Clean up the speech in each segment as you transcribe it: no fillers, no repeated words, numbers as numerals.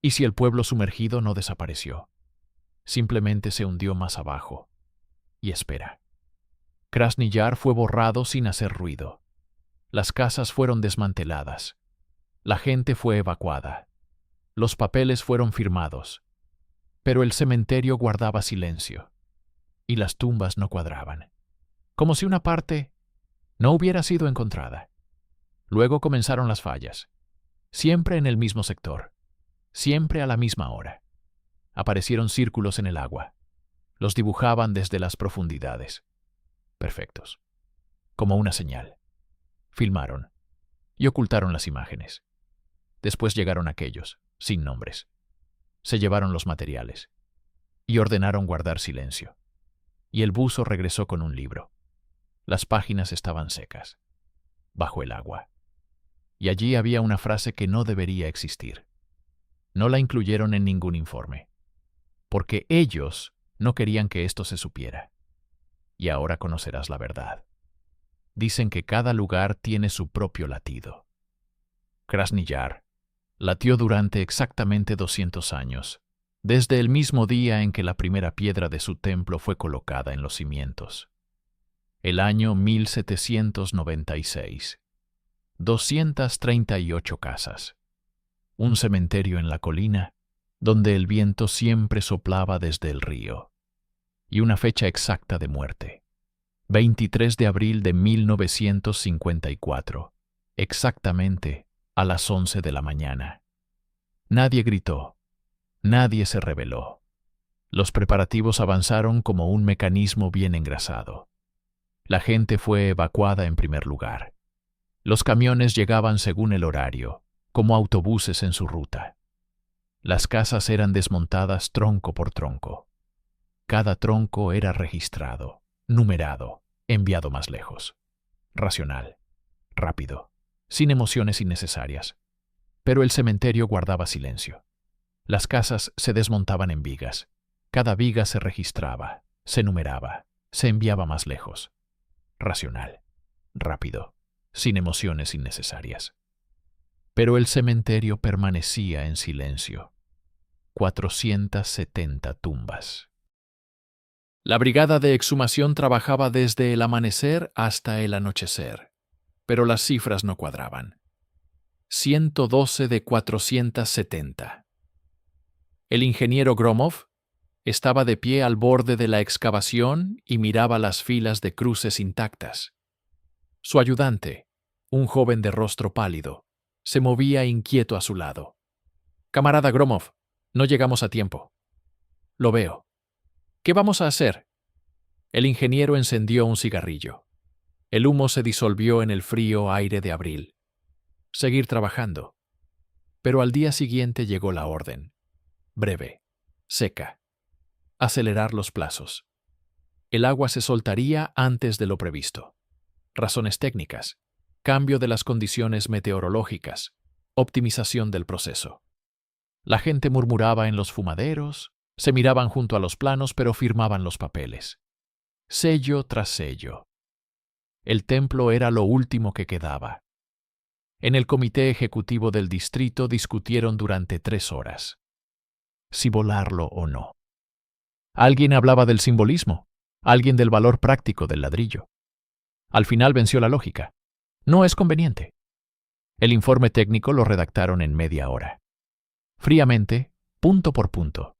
¿Y si el pueblo sumergido no desapareció? Simplemente se hundió más abajo. Y espera. Krasny Yar fue borrado sin hacer ruido. Las casas fueron desmanteladas. La gente fue evacuada. Los papeles fueron firmados. Pero el cementerio guardaba silencio. Y las tumbas no cuadraban. Como si una parte no hubiera sido encontrada. Luego comenzaron las fallas. Siempre en el mismo sector. Siempre a la misma hora. Aparecieron círculos en el agua. Los dibujaban desde las profundidades. Perfectos. Como una señal. Filmaron. Y ocultaron las imágenes. Después llegaron aquellos, sin nombres. Se llevaron los materiales. Y ordenaron guardar silencio. Y el buzo regresó con un libro. Las páginas estaban secas. Bajo el agua. Y allí había una frase que no debería existir. No la incluyeron en ningún informe. Porque ellos no querían que esto se supiera. Y ahora conocerás la verdad. Dicen que cada lugar tiene su propio latido. Krasny Yar latió durante exactamente 200 años, desde el mismo día en que la primera piedra de su templo fue colocada en los cimientos. El año 1796. 238 casas. Un cementerio en la colina, donde el viento siempre soplaba desde el río. Y una fecha exacta de muerte. 23 de abril de 1954, exactamente a las 11 de la mañana. Nadie gritó, nadie se rebeló. Los preparativos avanzaron como un mecanismo bien engrasado. La gente fue evacuada en primer lugar. Los camiones llegaban según el horario, como autobuses en su ruta. Las casas eran desmontadas tronco por tronco. Cada tronco era registrado, numerado, enviado más lejos. Racional, rápido, sin emociones innecesarias. Pero el cementerio guardaba silencio. Las casas se desmontaban en vigas. Cada viga se registraba, se numeraba, se enviaba más lejos. Racional, rápido, sin emociones innecesarias. Pero el cementerio permanecía en silencio. 470 tumbas. La brigada de exhumación trabajaba desde el amanecer hasta el anochecer, pero las cifras no cuadraban. 112 de 470. El ingeniero Gromov estaba de pie al borde de la excavación y miraba las filas de cruces intactas. Su ayudante, un joven de rostro pálido, se movía inquieto a su lado. «Camarada Gromov, no llegamos a tiempo». «Lo veo. ¿Qué vamos a hacer?» El ingeniero encendió un cigarrillo. El humo se disolvió en el frío aire de abril. Seguir trabajando. Pero al día siguiente llegó la orden. Breve, seca. Acelerar los plazos. El agua se soltaría antes de lo previsto. Razones técnicas. Cambio de las condiciones meteorológicas. Optimización del proceso. La gente murmuraba en los fumaderos, se miraban junto a los planos, pero firmaban los papeles. Sello tras sello. El templo era lo último que quedaba. En el comité ejecutivo del distrito discutieron durante 3 horas. Si volarlo o no. Alguien hablaba del simbolismo, alguien del valor práctico del ladrillo. Al final venció la lógica. No es conveniente. El informe técnico lo redactaron en media hora. Fríamente, punto por punto.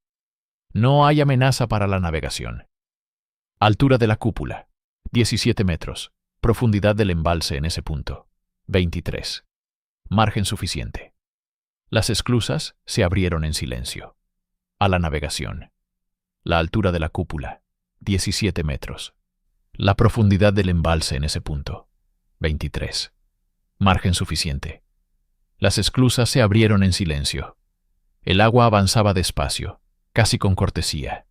No hay amenaza para la navegación. Altura de la cúpula, 17 metros. Profundidad del embalse en ese punto, 23. Margen suficiente. Las esclusas se abrieron en silencio. A la navegación. La altura de la cúpula, 17 metros. La profundidad del embalse en ese punto, 23. Margen suficiente. Las esclusas se abrieron en silencio. El agua avanzaba despacio, casi con cortesía.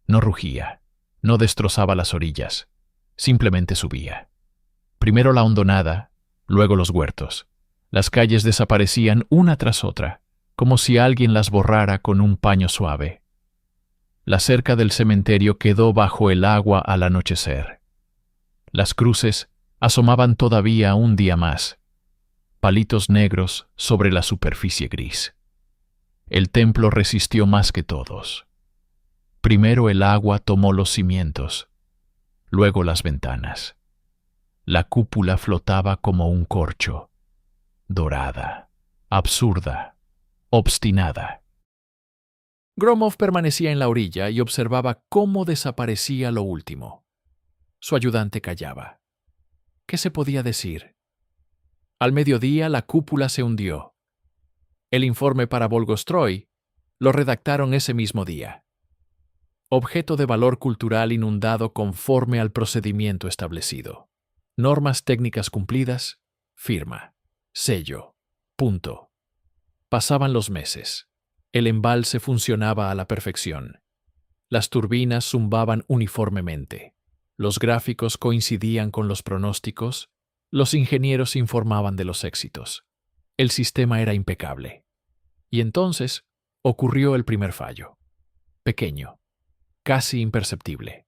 No rugía, no destrozaba las orillas, simplemente subía. Primero la hondonada, luego los huertos. Las calles desaparecían una tras otra, como si alguien las borrara con un paño suave. La cerca del cementerio quedó bajo el agua al anochecer. Las cruces asomaban todavía un día más, palitos negros sobre la superficie gris. El templo resistió más que todos. Primero el agua tomó los cimientos, luego las ventanas. La cúpula flotaba como un corcho, dorada, absurda, obstinada. Gromov permanecía en la orilla y observaba cómo desaparecía lo último. Su ayudante callaba. ¿Qué se podía decir? Al mediodía la cúpula se hundió. El informe para Volgostroy lo redactaron ese mismo día. Objeto de valor cultural inundado conforme al procedimiento establecido. Normas técnicas cumplidas, firma, sello, punto. Pasaban los meses. El embalse funcionaba a la perfección. Las turbinas zumbaban uniformemente. Los gráficos coincidían con los pronósticos. Los ingenieros informaban de los éxitos. El sistema era impecable. Y entonces ocurrió el primer fallo. Pequeño, casi imperceptible.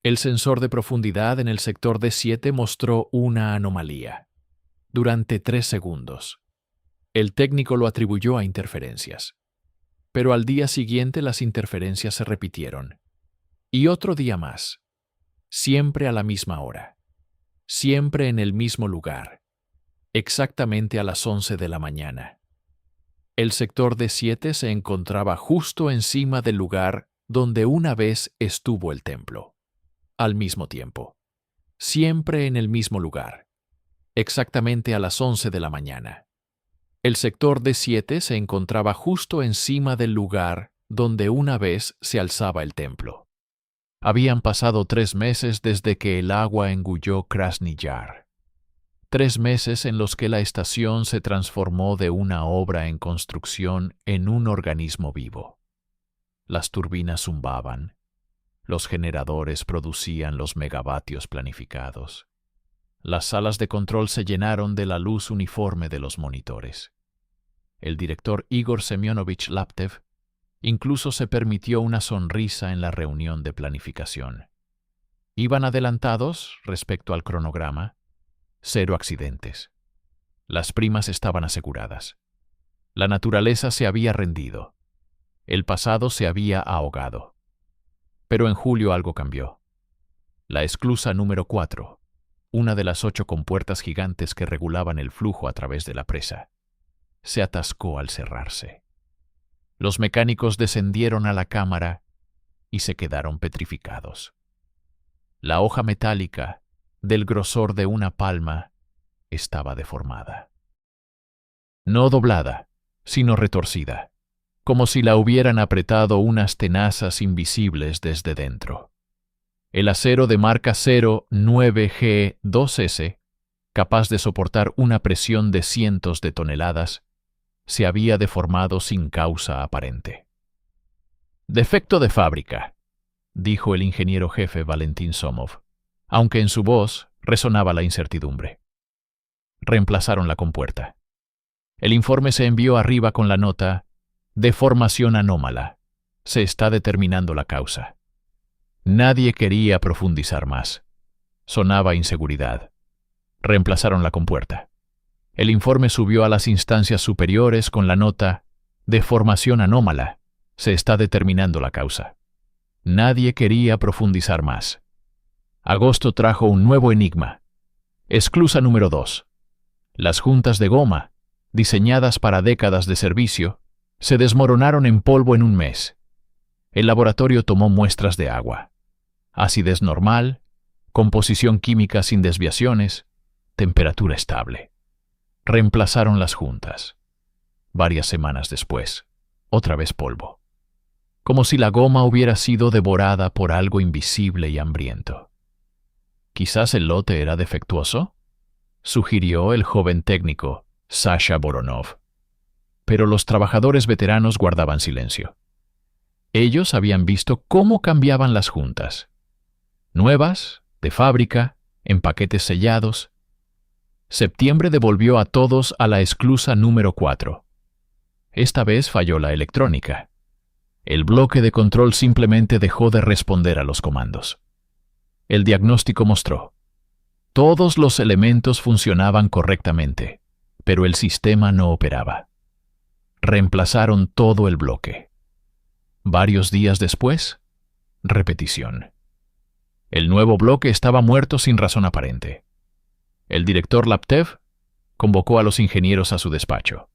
El sensor de profundidad en el sector D7 mostró una anomalía. Durante 3 segundos. El técnico lo atribuyó a interferencias. Pero al día siguiente las interferencias se repitieron. Y otro día más. Siempre a la misma hora. Siempre en el mismo lugar. Exactamente a las 11 de la mañana. El sector D7 se encontraba justo encima del lugar donde una vez estuvo el templo. Al mismo tiempo. Siempre en el mismo lugar. Exactamente a las 11 de la mañana. El sector D7 se encontraba justo encima del lugar donde una vez se alzaba el templo. Habían pasado 3 meses desde que el agua engulló Krasny Yar. 3 meses en los que la estación se transformó de una obra en construcción en un organismo vivo. Las turbinas zumbaban. Los generadores producían los megavatios planificados. Las salas de control se llenaron de la luz uniforme de los monitores. El director Igor Semyonovich Laptev incluso se permitió una sonrisa en la reunión de planificación. Iban adelantados respecto al cronograma. 0 accidentes. Las primas estaban aseguradas. La naturaleza se había rendido. El pasado se había ahogado. Pero en julio algo cambió. La esclusa número 4, una de las 8 compuertas gigantes que regulaban el flujo a través de la presa, se atascó al cerrarse. Los mecánicos descendieron a la cámara y se quedaron petrificados. La hoja metálica, del grosor de una palma, estaba deformada. No doblada, sino retorcida, como si la hubieran apretado unas tenazas invisibles desde dentro. El acero de marca 09G2S, capaz de soportar una presión de cientos de toneladas, se había deformado sin causa aparente. «Defecto de fábrica», dijo el ingeniero jefe Valentín Somov, aunque en su voz resonaba la incertidumbre. Reemplazaron la compuerta. El informe se envió arriba con la nota «Deformación anómala. Se está determinando la causa». Nadie quería profundizar más. Sonaba inseguridad. Reemplazaron la compuerta. El informe subió a las instancias superiores con la nota «Deformación anómala. Se está determinando la causa». Nadie quería profundizar más. Agosto trajo un nuevo enigma. Esclusa número 2. Las juntas de goma, diseñadas para décadas de servicio, se desmoronaron en polvo en un mes. El laboratorio tomó muestras de agua. Acidez normal, composición química sin desviaciones, temperatura estable. Reemplazaron las juntas. Varias semanas después, otra vez polvo. Como si la goma hubiera sido devorada por algo invisible y hambriento. ¿Quizás el lote era defectuoso?, sugirió el joven técnico, Sasha Voronov. Pero los trabajadores veteranos guardaban silencio. Ellos habían visto cómo cambiaban las juntas. Nuevas, de fábrica, en paquetes sellados. Septiembre devolvió a todos a la esclusa número 4. Esta vez falló la electrónica. El bloque de control simplemente dejó de responder a los comandos. El diagnóstico mostró: todos los elementos funcionaban correctamente, pero el sistema no operaba. Reemplazaron todo el bloque. Varios días después, repetición. El nuevo bloque estaba muerto sin razón aparente. El director Laptev convocó a los ingenieros a su despacho.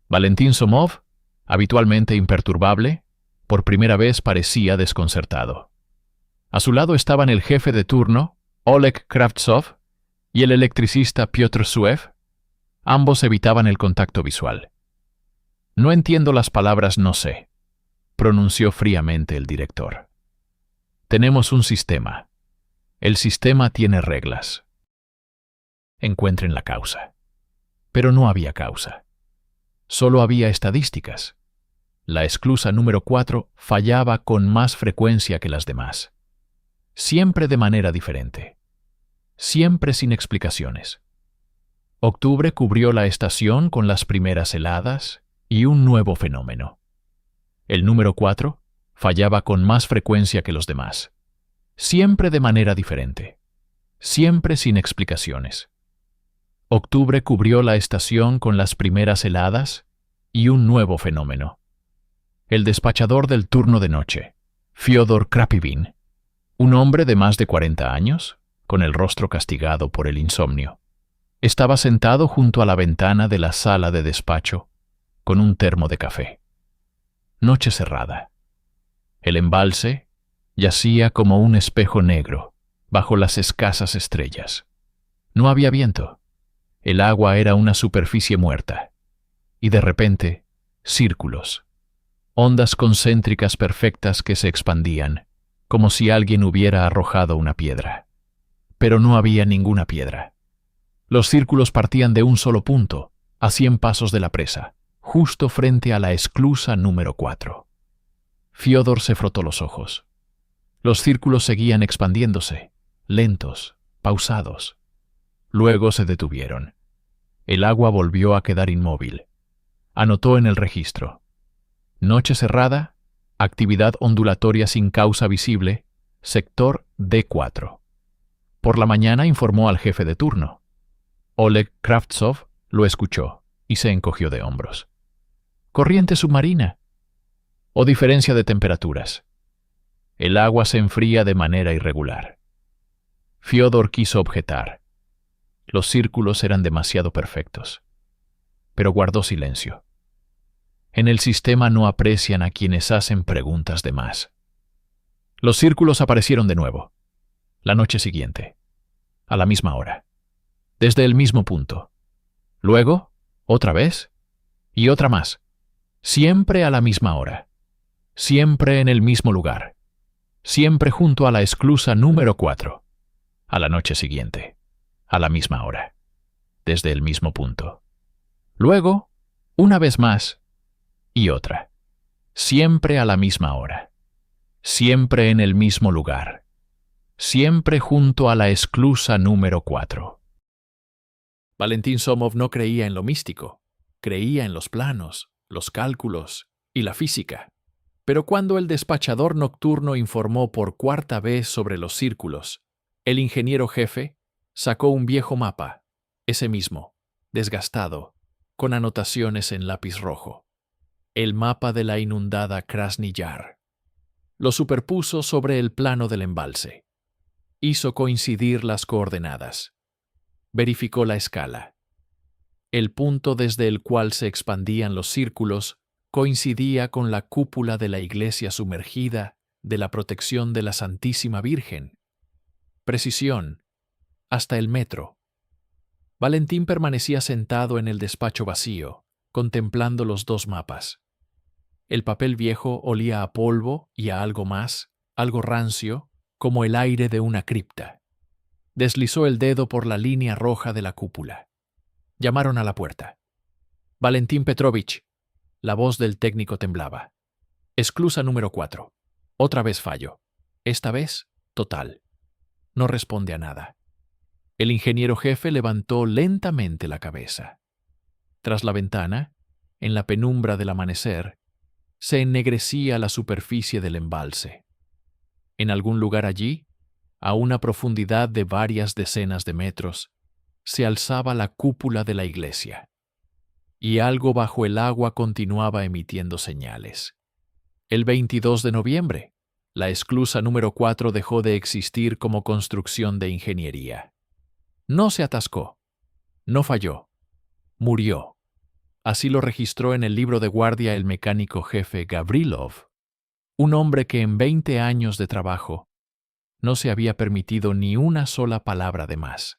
Valentín Somov, habitualmente imperturbable, por primera vez parecía desconcertado. A su lado estaban el jefe de turno, Oleg Kravtsov, y el electricista Piotr Suev. Ambos evitaban el contacto visual. No entiendo las palabras no sé, pronunció fríamente el director. Tenemos un sistema. El sistema tiene reglas. Encuentren la causa. Pero no había causa. Solo había estadísticas. La esclusa número 4 fallaba con más frecuencia que las demás. Siempre de manera diferente. Siempre sin explicaciones. Octubre cubrió la estación con las primeras heladas y un nuevo fenómeno. El número 4 fallaba con más frecuencia que los demás. Siempre de manera diferente. Siempre sin explicaciones. Octubre cubrió la estación con las primeras heladas y un nuevo fenómeno. El despachador del turno de noche, Fyodor Krapivin, un hombre de más de 40 años, con el rostro castigado por el insomnio, estaba sentado junto a la ventana de la sala de despacho con un termo de café. Noche cerrada. El embalse yacía como un espejo negro bajo las escasas estrellas. No había viento. El agua era una superficie muerta. Y de repente, círculos. Ondas concéntricas perfectas que se expandían, como si alguien hubiera arrojado una piedra. Pero no había ninguna piedra. Los círculos partían de un solo punto, a 100 pasos de la presa, justo frente a la esclusa número 4. Fyodor se frotó los ojos. Los círculos seguían expandiéndose, lentos, pausados. Luego se detuvieron. El agua volvió a quedar inmóvil. Anotó en el registro. Noche cerrada, actividad ondulatoria sin causa visible, sector D4. Por la mañana informó al jefe de turno. Oleg Kravtsov lo escuchó y se encogió de hombros. ¿Corriente submarina? ¿O diferencia de temperaturas? El agua se enfría de manera irregular. Fyodor quiso objetar. Los círculos eran demasiado perfectos. Pero guardó silencio. En el sistema no aprecian a quienes hacen preguntas de más. Los círculos aparecieron de nuevo. La noche siguiente. A la misma hora. Desde el mismo punto. Luego, otra vez. Y otra más. Siempre a la misma hora. Siempre en el mismo lugar. Siempre junto a la esclusa número 4. A la noche siguiente. A la misma hora. Desde el mismo punto. Luego, una vez más. Y otra. Siempre a la misma hora. Siempre en el mismo lugar. Siempre junto a la esclusa número 4. Valentín Somov no creía en lo místico. Creía en los planos, los cálculos y la física. Pero cuando el despachador nocturno informó por cuarta vez sobre los círculos, el ingeniero jefe sacó un viejo mapa, ese mismo, desgastado, con anotaciones en lápiz rojo. El mapa de la inundada Krasny Yar. Lo superpuso sobre el plano del embalse. Hizo coincidir las coordenadas. Verificó la escala. El punto desde el cual se expandían los círculos coincidía con la cúpula de la iglesia sumergida de la protección de la Santísima Virgen. Precisión, hasta el metro. Valentín permanecía sentado en el despacho vacío, contemplando los dos mapas. El papel viejo olía a polvo y a algo más, algo rancio, como el aire de una cripta. Deslizó el dedo por la línea roja de la cúpula. Llamaron a la puerta. Valentín Petrovich. La voz del técnico temblaba. Esclusa número 4. Otra vez fallo. Esta vez, total. No responde a nada. El ingeniero jefe levantó lentamente la cabeza. Tras la ventana, en la penumbra del amanecer, se ennegrecía la superficie del embalse. En algún lugar allí, a una profundidad de varias decenas de metros, se alzaba la cúpula de la iglesia. y algo bajo el agua continuaba emitiendo señales. El 22 de noviembre, la esclusa número 4 dejó de existir como construcción de ingeniería. No se atascó, no falló, murió. Así lo registró en el libro de guardia el mecánico jefe Gavrilov, un hombre que en 20 años de trabajo no se había permitido ni una sola palabra de más.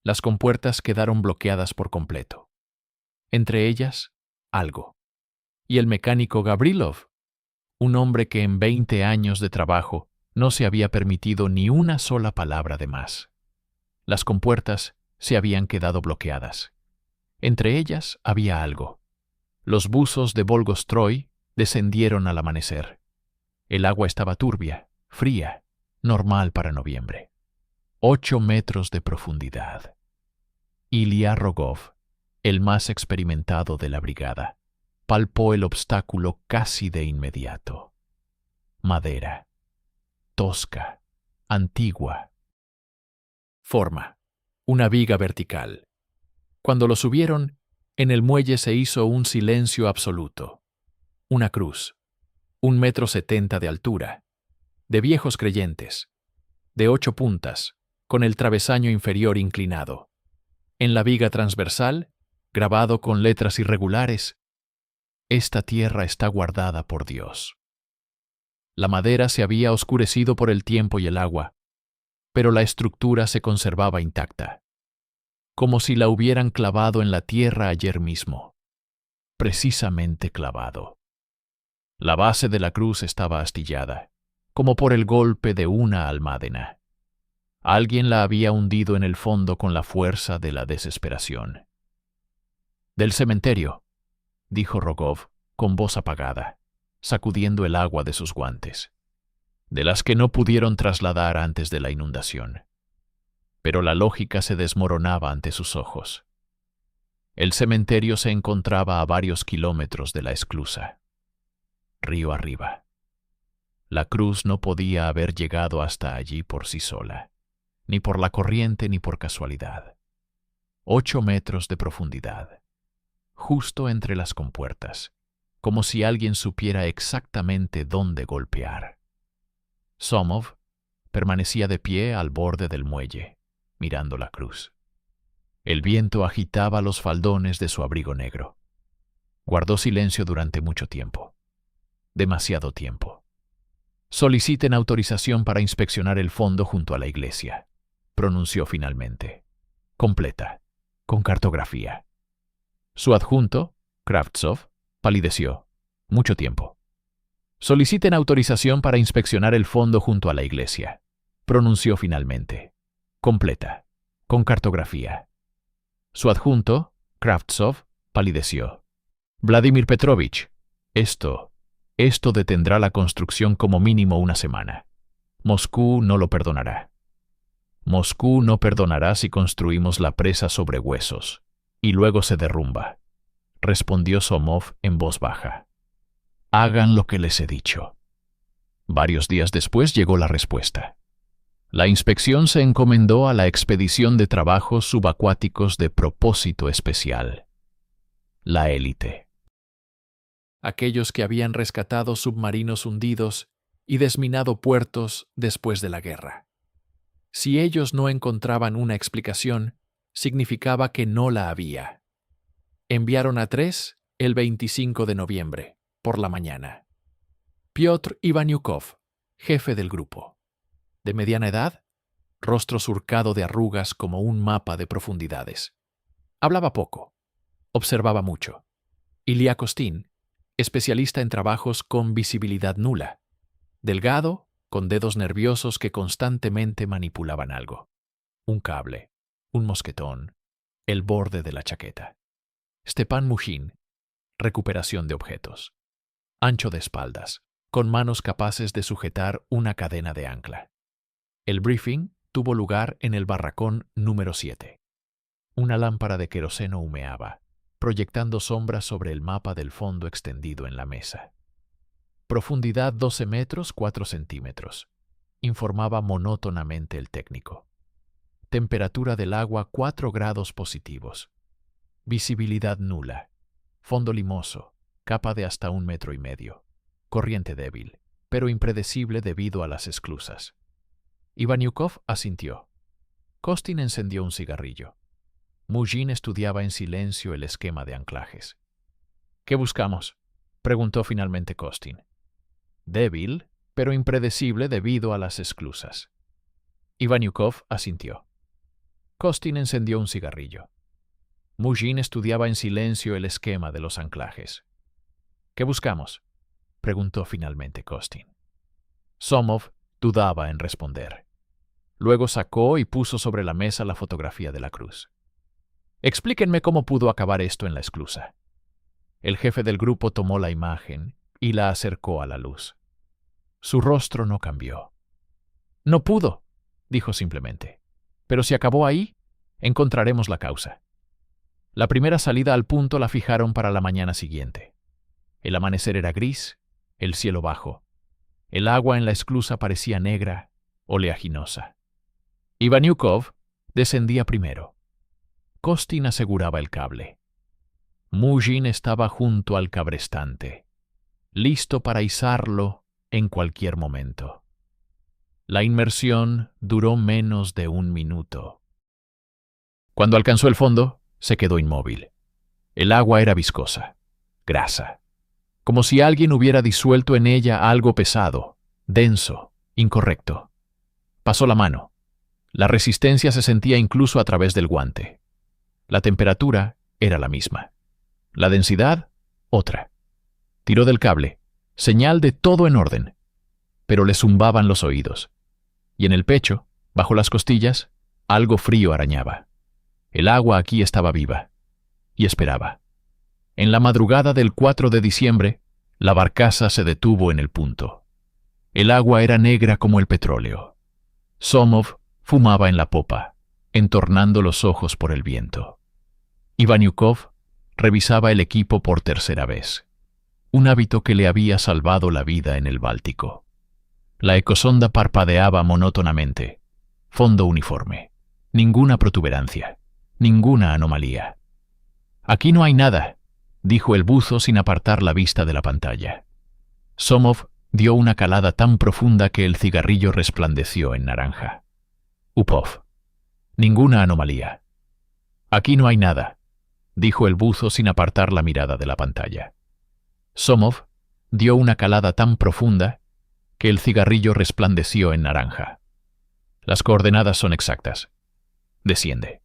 Las compuertas quedaron bloqueadas por completo. Entre ellas, algo. Y el mecánico Gavrilov, un hombre que en 20 años de trabajo no se había permitido ni una sola palabra de más. Las compuertas se habían quedado bloqueadas. Entre ellas había algo. Los buzos de Volgostroy descendieron al amanecer. El agua estaba turbia, fría, normal para noviembre. 8 metros de profundidad. Ilya Rogov, el más experimentado de la brigada, palpó el obstáculo casi de inmediato. Madera. Tosca. Antigua. Forma. Una viga vertical. Cuando lo subieron, en el muelle se hizo un silencio absoluto. Una cruz. 1,70 m de altura. De viejos creyentes. De 8 puntas, con el travesaño inferior inclinado. En la viga transversal, grabado con letras irregulares, «Esta tierra está guardada por Dios». La madera se había oscurecido por el tiempo y el agua, pero la estructura se conservaba intacta, como si la hubieran clavado en la tierra ayer mismo, precisamente clavado. La base de la cruz estaba astillada, como por el golpe de una almádena. Alguien la había hundido en el fondo con la fuerza de la desesperación. «Del cementerio», dijo Rogov con voz apagada, sacudiendo el agua de sus guantes. «De las que no pudieron trasladar antes de la inundación». Pero la lógica se desmoronaba ante sus ojos. El cementerio se encontraba a varios kilómetros de la esclusa. Río arriba. La cruz no podía haber llegado hasta allí por sí sola, ni por la corriente ni por casualidad. 8 metros de profundidad, justo entre las compuertas, como si alguien supiera exactamente dónde golpear. Somov permanecía de pie al borde del muelle, mirando la cruz. El viento agitaba los faldones de su abrigo negro. Guardó silencio durante mucho tiempo. Demasiado tiempo. «Soliciten autorización para inspeccionar el fondo junto a la iglesia», pronunció finalmente. «Completa, con cartografía». Su adjunto, Kravtsov, palideció. Mucho tiempo. «Soliciten autorización para inspeccionar el fondo junto a la iglesia», pronunció finalmente. «Completa, con cartografía». Su adjunto, Kravtsov, palideció. «Vladimir Petrovich, esto detendrá la construcción como mínimo una semana. Moscú no lo perdonará. Moscú no perdonará si construimos la presa sobre huesos, y luego se derrumba», respondió Somov en voz baja. «Hagan lo que les he dicho». Varios días después llegó la respuesta. La inspección se encomendó a la expedición de trabajos subacuáticos de propósito especial. La élite. Aquellos que habían rescatado submarinos hundidos y desminado puertos después de la guerra. Si ellos no encontraban una explicación, significaba que no la había. Enviaron a 3 el 25 de noviembre, por la mañana. Piotr Ivaniukov, jefe del grupo. De mediana edad, rostro surcado de arrugas como un mapa de profundidades. Hablaba poco, observaba mucho. Ilya Kostin, especialista en trabajos con visibilidad nula. Delgado, con dedos nerviosos que constantemente manipulaban algo. Un cable, un mosquetón, el borde de la chaqueta. Stepan Mujin, recuperación de objetos. Ancho de espaldas, con manos capaces de sujetar una cadena de ancla. El briefing tuvo lugar en el barracón número 7. Una lámpara de queroseno humeaba, proyectando sombras sobre el mapa del fondo extendido en la mesa. «Profundidad 12 metros 4 centímetros», informaba monótonamente el técnico. «Temperatura del agua 4 grados positivos». Visibilidad nula. Fondo limoso. Capa de hasta 1,5 metros. Corriente débil, pero impredecible debido a las esclusas. Ivaniukov asintió. Costin encendió un cigarrillo. Mujin estudiaba en silencio el esquema de anclajes. ¿Qué buscamos?, preguntó finalmente Costin. Débil, pero impredecible debido a las esclusas. Ivaniukov asintió. Costin encendió un cigarrillo. Mujin estudiaba en silencio el esquema de los anclajes. ¿Qué buscamos?, preguntó finalmente Costin. Somov dudaba en responder. Luego sacó y puso sobre la mesa la fotografía de la cruz. Explíquenme cómo pudo acabar esto en la esclusa. El jefe del grupo tomó la imagen y la acercó a la luz. Su rostro no cambió. No pudo, dijo simplemente. Pero si acabó ahí, encontraremos la causa. La primera salida al punto la fijaron para la mañana siguiente. El amanecer era gris, el cielo bajo. El agua en la esclusa parecía negra, oleaginosa. Ivaniukov descendía primero. Costin aseguraba el cable. Mujin estaba junto al cabrestante, listo para izarlo en cualquier momento. La inmersión duró menos de 1 minuto. Cuando alcanzó el fondo, se quedó inmóvil. El agua era viscosa, grasa, como si alguien hubiera disuelto en ella algo pesado, denso, incorrecto. Pasó la mano. La resistencia se sentía incluso a través del guante. La temperatura era la misma. La densidad, otra. Tiró del cable, señal de todo en orden, pero le zumbaban los oídos. Y en el pecho, bajo las costillas, algo frío arañaba. El agua aquí estaba viva. Y esperaba. En la madrugada del 4 de diciembre, la barcaza se detuvo en el punto. El agua era negra como el petróleo. Somov fumaba en la popa, entornando los ojos por el viento. Ivaniukov revisaba el equipo por tercera vez, un hábito que le había salvado la vida en el Báltico. La ecosonda parpadeaba monótonamente, fondo uniforme, ninguna protuberancia, ninguna anomalía. «Aquí no hay nada», dijo el buzo sin apartar la vista de la pantalla. Somov dio una calada tan profunda que el cigarrillo resplandeció en naranja. Upov. «Ninguna anomalía». «Aquí no hay nada», dijo el buzo sin apartar la mirada de la pantalla. Somov dio una calada tan profunda que el cigarrillo resplandeció en naranja. «Las coordenadas son exactas. Desciende».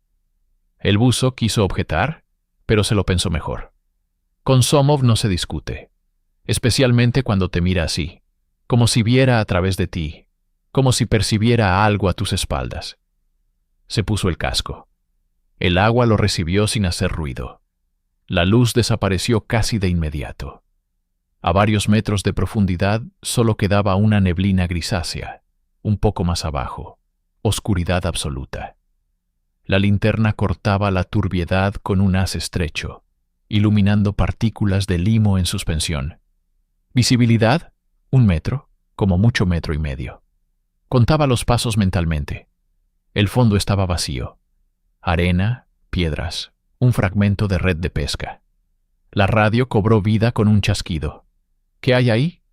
El buzo quiso objetar, pero se lo pensó mejor. Con Somov no se discute, especialmente cuando te mira así, como si viera a través de ti, como si percibiera algo a tus espaldas. Se puso el casco. El agua lo recibió sin hacer ruido. La luz desapareció casi de inmediato. A varios metros de profundidad solo quedaba una neblina grisácea, un poco más abajo, oscuridad absoluta. La linterna cortaba la turbiedad con un haz estrecho, iluminando partículas de limo en suspensión. Visibilidad, 1 metro, como mucho 1,5 metros. Contaba los pasos mentalmente. El fondo estaba vacío. Arena, piedras, un fragmento de red de pesca. La radio cobró vida con un chasquido. ¿Qué hay ahí?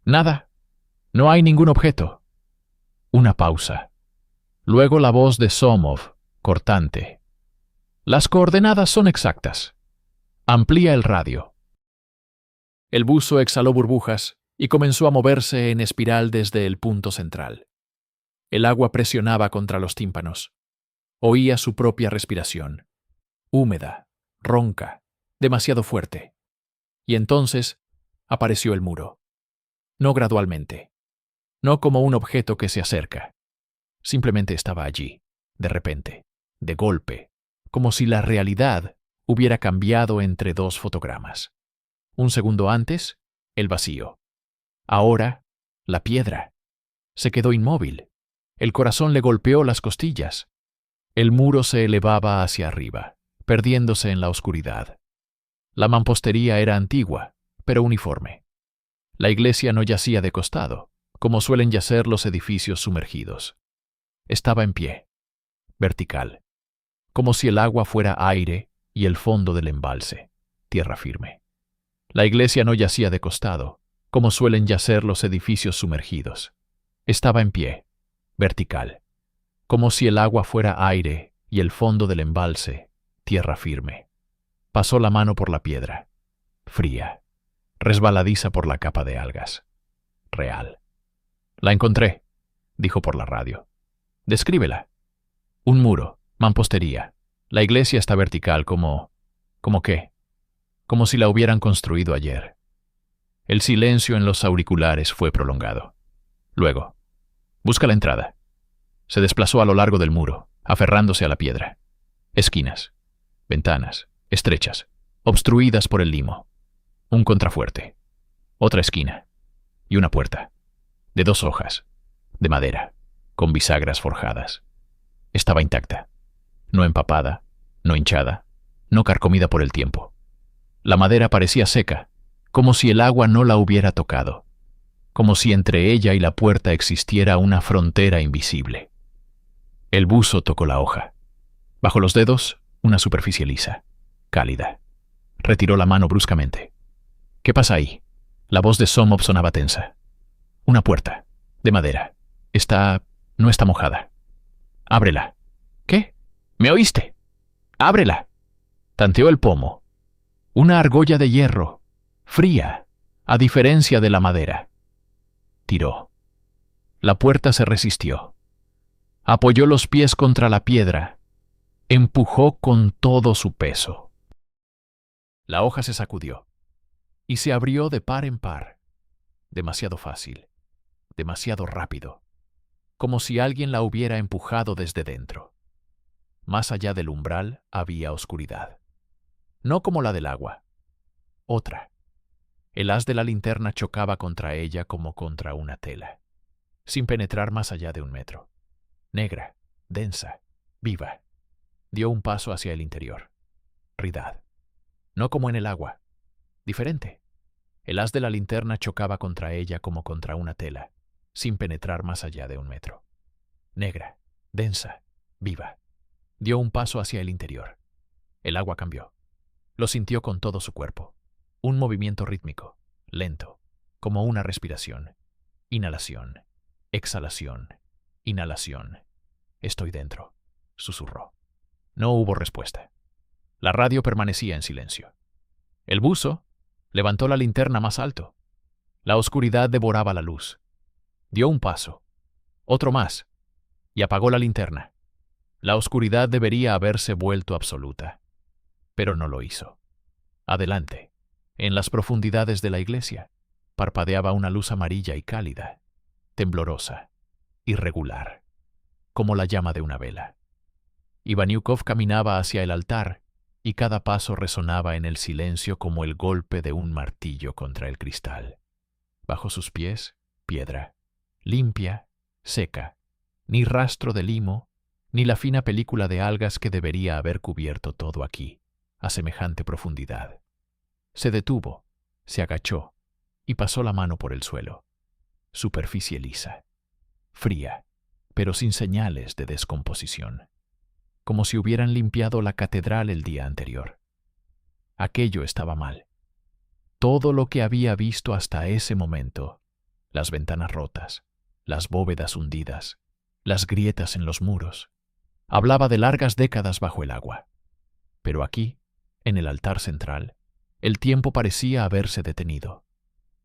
Nada. No hay ningún objeto. Una pausa. Luego la voz de Somov, cortante. Las coordenadas son exactas. Amplía el radio. El buzo exhaló burbujas y comenzó a moverse en espiral desde el punto central. El agua presionaba contra los tímpanos. Oía su propia respiración. Húmeda, ronca, demasiado fuerte. Y entonces apareció el muro. No gradualmente. No como un objeto que se acerca. Simplemente estaba allí, de repente, de golpe, como si la realidad hubiera cambiado entre 2 fotogramas. Un segundo antes, el vacío. Ahora, la piedra. Se quedó inmóvil. El corazón le golpeó las costillas. El muro se elevaba hacia arriba, perdiéndose en la oscuridad. La mampostería era antigua, pero uniforme. La iglesia no yacía de costado, como suelen yacer los edificios sumergidos. Estaba en pie, vertical, como si el agua fuera aire y el fondo del embalse, tierra firme. La iglesia no yacía de costado, como suelen yacer los edificios sumergidos. Estaba en pie, vertical, como si el agua fuera aire y el fondo del embalse, tierra firme. Pasó la mano por la piedra, fría, resbaladiza por la capa de algas. Real. La encontré, dijo por la radio. Descríbela. Un muro, mampostería. La iglesia está vertical como... ¿Cómo qué? Como si la hubieran construido ayer. El silencio en los auriculares fue prolongado. Luego, busca la entrada. Se desplazó a lo largo del muro, aferrándose a la piedra. Esquinas, ventanas, estrechas, obstruidas por el limo. Un contrafuerte. Otra esquina. Y una puerta. De 2 hojas. De madera. Con bisagras forjadas. Estaba intacta. No empapada, no hinchada, no carcomida por el tiempo. La madera parecía seca, como si el agua no la hubiera tocado. Como si entre ella y la puerta existiera una frontera invisible. El buzo tocó la hoja. Bajo los dedos, una superficie lisa, cálida. Retiró la mano bruscamente. ¿Qué pasa ahí? La voz de Somov sonaba tensa. Una puerta, de madera. No está mojada. Ábrela. ¿Qué? ¿Me oíste? Ábrela. Tanteó el pomo. Una argolla de hierro, fría, a diferencia de la madera. Tiró. La puerta se resistió. Apoyó los pies contra la piedra. Empujó con todo su peso. La hoja se sacudió y se abrió de par en par. Demasiado fácil, demasiado rápido, como si alguien la hubiera empujado desde dentro. Más allá del umbral había oscuridad. No como la del agua. Otra. El haz de la linterna chocaba contra ella como contra una tela, sin penetrar más allá de 1 metro. Negra, densa, viva. Dio un paso hacia el interior. Ridad. No como en el agua. Diferente. El haz de la linterna chocaba contra ella como contra una tela, sin penetrar más allá de 1 metro. Negra, densa, viva. Dio un paso hacia el interior. El agua cambió. Lo sintió con todo su cuerpo. Un movimiento rítmico, lento, como una respiración. Inhalación, exhalación, inhalación. Estoy dentro, susurró. No hubo respuesta. La radio permanecía en silencio. El buzo levantó la linterna más alto. La oscuridad devoraba la luz. Dio un paso, otro más, y apagó la linterna. La oscuridad debería haberse vuelto absoluta, pero no lo hizo. Adelante, en las profundidades de la iglesia, parpadeaba una luz amarilla y cálida, temblorosa, irregular, como la llama de una vela. Ivaniukov caminaba hacia el altar y cada paso resonaba en el silencio como el golpe de un martillo contra el cristal. Bajo sus pies, piedra, limpia, seca, ni rastro de limo, ni la fina película de algas que debería haber cubierto todo aquí, a semejante profundidad. Se detuvo, se agachó y pasó la mano por el suelo. Superficie lisa, fría, pero sin señales de descomposición, como si hubieran limpiado la catedral el día anterior. Aquello estaba mal. Todo lo que había visto hasta ese momento, las ventanas rotas, las bóvedas hundidas, las grietas en los muros, hablaba de largas décadas bajo el agua. Pero aquí, en el altar central, el tiempo parecía haberse detenido,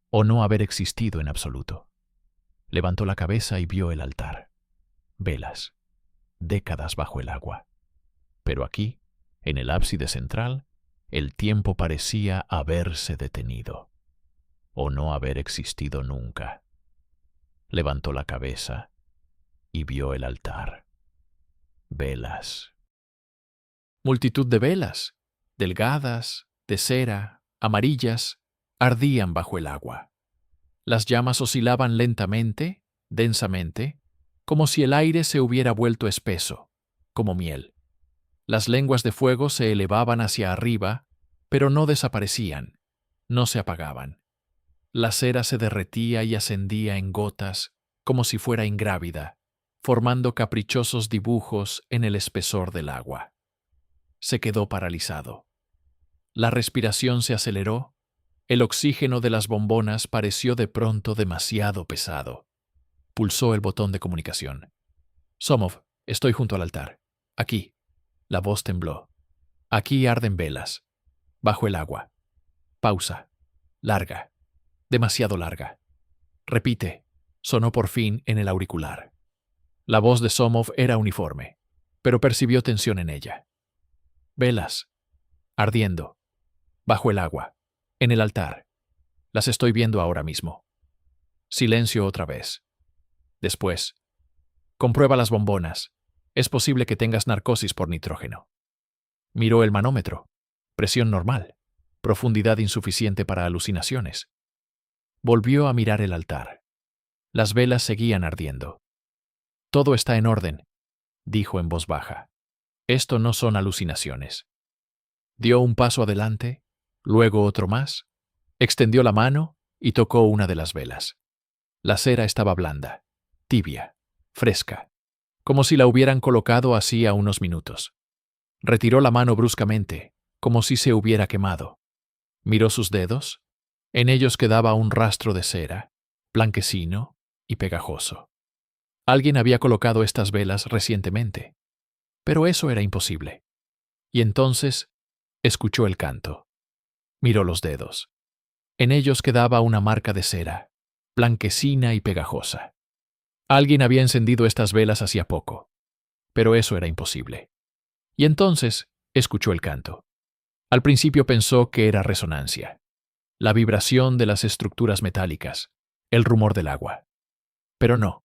o no haber existido en absoluto. Levantó la cabeza y vio el altar. Velas, décadas bajo el agua. Pero aquí, en el ábside central, el tiempo parecía haberse detenido, o no haber existido nunca. Levantó la cabeza y vio el altar. Velas. Multitud de velas, delgadas, de cera, amarillas, ardían bajo el agua. Las llamas oscilaban lentamente, densamente, como si el aire se hubiera vuelto espeso, como miel. Las lenguas de fuego se elevaban hacia arriba, pero no desaparecían, no se apagaban. La cera se derretía y ascendía en gotas, como si fuera ingrávida, formando caprichosos dibujos en el espesor del agua. se quedó paralizado. La respiración se aceleró. El oxígeno de las bombonas pareció de pronto demasiado pesado. Pulsó el botón de comunicación. Somov, estoy junto al altar. Aquí. La voz tembló. Aquí arden velas. Bajo el agua. Pausa. Larga. Demasiado larga. Repite. Sonó por fin en el auricular. La voz de Somov era uniforme, pero percibió tensión en ella. Velas. Ardiendo. Bajo el agua. En el altar. Las estoy viendo ahora mismo. Silencio otra vez. Después. Comprueba las bombonas. Es posible que tengas narcosis por nitrógeno. Miró el manómetro. Presión normal. Profundidad insuficiente para alucinaciones. Volvió a mirar el altar. Las velas seguían ardiendo. Todo está en orden, dijo en voz baja. Esto no son alucinaciones. Dio un paso adelante, luego otro más, extendió la mano y tocó una de las velas. La cera estaba blanda, tibia, fresca, como si la hubieran colocado hacía unos minutos. Retiró la mano bruscamente, como si se hubiera quemado. Miró sus dedos. En ellos quedaba un rastro de cera, blanquecino y pegajoso. Alguien había colocado estas velas recientemente, pero eso era imposible. Y entonces escuchó el canto. Miró los dedos. En ellos quedaba una marca de cera, blanquecina y pegajosa. Alguien había encendido estas velas hacía poco, pero eso era imposible. Y entonces escuchó el canto. Al principio pensó que era resonancia, la vibración de las estructuras metálicas, el rumor del agua. Pero no,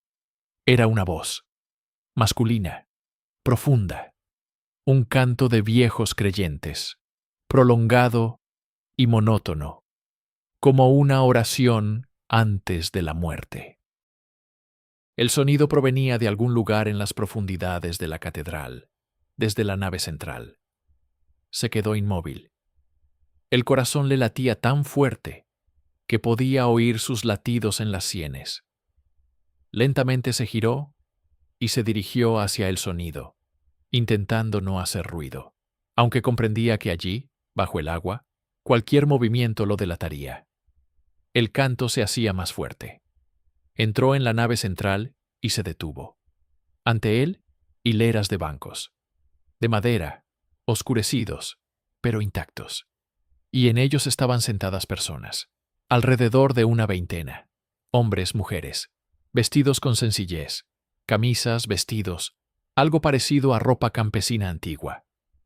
era una voz, masculina, profunda, un canto de viejos creyentes, prolongado y monótono, como una oración antes de la muerte. El sonido provenía de algún lugar en las profundidades de la catedral, desde la nave central. Se quedó inmóvil. El corazón le latía tan fuerte que podía oír sus latidos en las sienes. Lentamente se giró y se dirigió hacia el sonido, intentando no hacer ruido, aunque comprendía que allí, bajo el agua, cualquier movimiento lo delataría. El canto se hacía más fuerte. Entró en la nave central y se detuvo. Ante él, hileras de bancos, de madera, oscurecidos, pero intactos. Y en ellos estaban sentadas personas, alrededor de una veintena, hombres, mujeres, vestidos con sencillez, camisas, vestidos, algo parecido a ropa campesina antigua.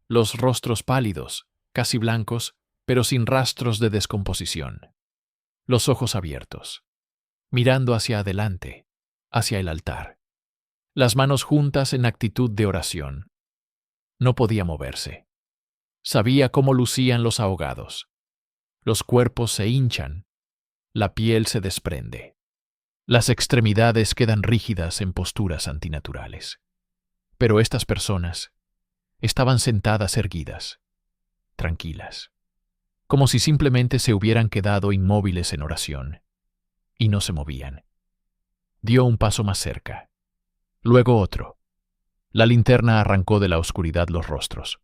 Los rostros pálidos, casi blancos, pero sin rastros de descomposición. Los ojos abiertos, mirando hacia adelante, hacia el altar. Las manos juntas en actitud de oración. No podía moverse. Sabía cómo lucían los ahogados. Los cuerpos se hinchan, la piel se desprende. Las extremidades quedan rígidas en posturas antinaturales. Pero estas personas estaban sentadas erguidas, tranquilas, como si simplemente se hubieran quedado inmóviles en oración, y no se movían. Dio un paso más cerca, luego otro. La linterna arrancó de la oscuridad los rostros.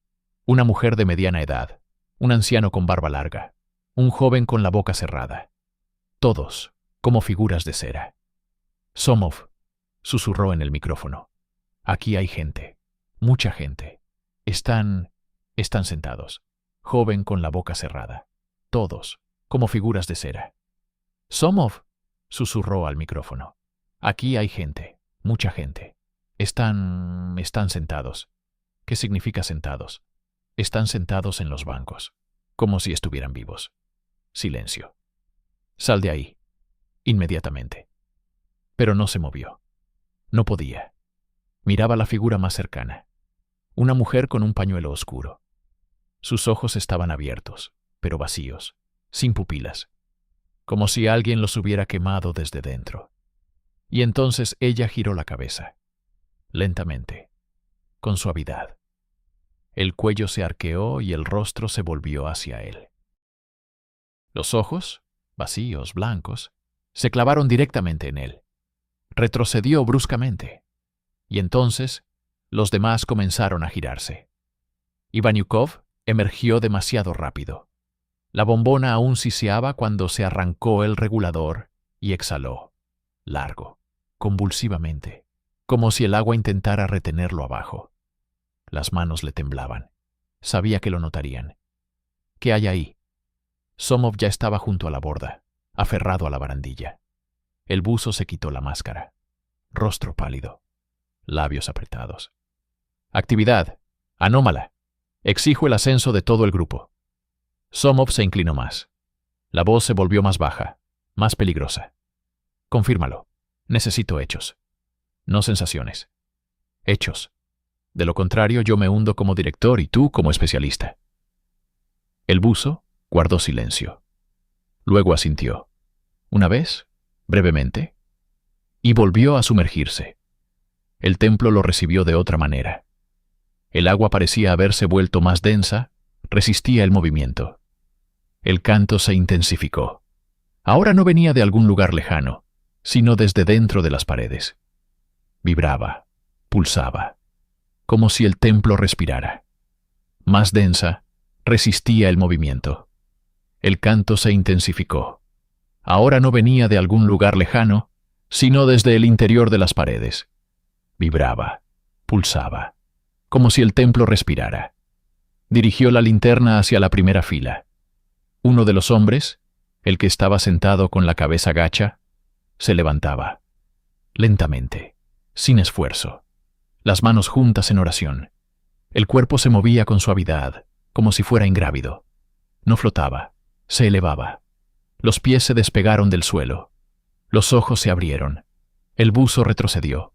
Una mujer de mediana edad, un anciano con barba larga, un joven con la boca cerrada. Todos como figuras de cera. Somov susurró en el micrófono. Aquí hay gente, mucha gente. Están sentados. Joven con la boca cerrada. Todos como figuras de cera. Somov susurró al micrófono. Aquí hay gente, mucha gente. Están sentados. ¿Qué significa sentados? Están sentados en los bancos, como si estuvieran vivos. Silencio. Sal de ahí. Inmediatamente. Pero no se movió. No podía. Miraba la figura más cercana. Una mujer con un pañuelo oscuro. Sus ojos estaban abiertos, pero vacíos, sin pupilas, como si alguien los hubiera quemado desde dentro. Y entonces ella giró la cabeza, lentamente, con suavidad. El cuello se arqueó y el rostro se volvió hacia él. Los ojos, vacíos, blancos, se clavaron directamente en él. Retrocedió bruscamente, y entonces los demás comenzaron a girarse. Ivaniukov emergió demasiado rápido. La bombona aún siseaba cuando se arrancó el regulador y exhaló, largo, convulsivamente, como si el agua intentara retenerlo abajo. Las manos le temblaban. Sabía que lo notarían. ¿Qué hay ahí? Somov ya estaba junto a la borda, aferrado a la barandilla. El buzo se quitó la máscara. Rostro pálido. Labios apretados. Actividad. Anómala. Exijo el ascenso de todo el grupo. Somov se inclinó más. La voz se volvió más baja, más peligrosa. Confírmalo. Necesito hechos. No sensaciones. Hechos. De lo contrario, yo me hundo como director y tú como especialista. El buzo guardó silencio. Luego asintió. Una vez, brevemente, y volvió a sumergirse. El templo lo recibió de otra manera. El agua parecía haberse vuelto más densa, resistía el movimiento. El canto se intensificó. Ahora no venía de algún lugar lejano, sino desde dentro de las paredes. Vibraba, pulsaba, como si el templo respirara. Más densa, resistía el movimiento. El canto se intensificó. Ahora no venía de algún lugar lejano, sino desde el interior de las paredes. Vibraba, pulsaba, como si el templo respirara. Dirigió la linterna hacia la primera fila. Uno de los hombres, el que estaba sentado con la cabeza gacha, se levantaba. Lentamente, sin esfuerzo, las manos juntas en oración. El cuerpo se movía con suavidad, como si fuera ingrávido. No flotaba, se elevaba. Los pies se despegaron del suelo. Los ojos se abrieron. El buzo retrocedió,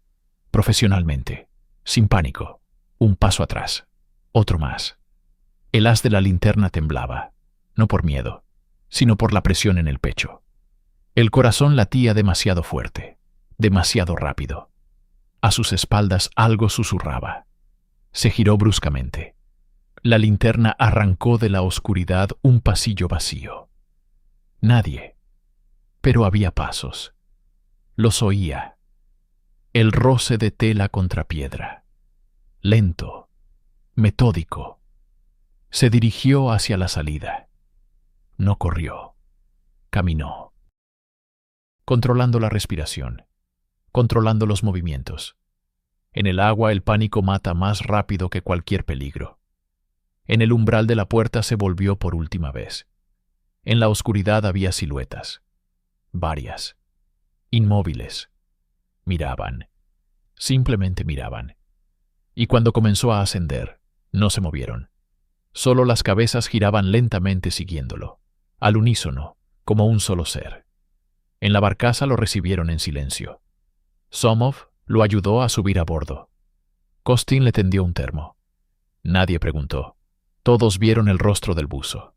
profesionalmente, sin pánico. Un paso atrás, otro más. El haz de la linterna temblaba, no por miedo, sino por la presión en el pecho. El corazón latía demasiado fuerte, demasiado rápido. A sus espaldas algo susurraba. Se giró bruscamente. La linterna arrancó de la oscuridad un pasillo vacío. Nadie. Pero había pasos. Los oía. El roce de tela contra piedra. Lento, metódico. Se dirigió hacia la salida. No corrió. Caminó. Controlando la respiración. Controlando los movimientos. En el agua el pánico mata más rápido que cualquier peligro. En el umbral de la puerta se volvió por última vez. En la oscuridad había siluetas. Varias. Inmóviles. Miraban. Simplemente miraban. Y cuando comenzó a ascender, no se movieron. Solo las cabezas giraban lentamente siguiéndolo, al unísono, como un solo ser. En la barcaza lo recibieron en silencio. Somov lo ayudó a subir a bordo. Kostin le tendió un termo. Nadie preguntó. Todos vieron el rostro del buzo.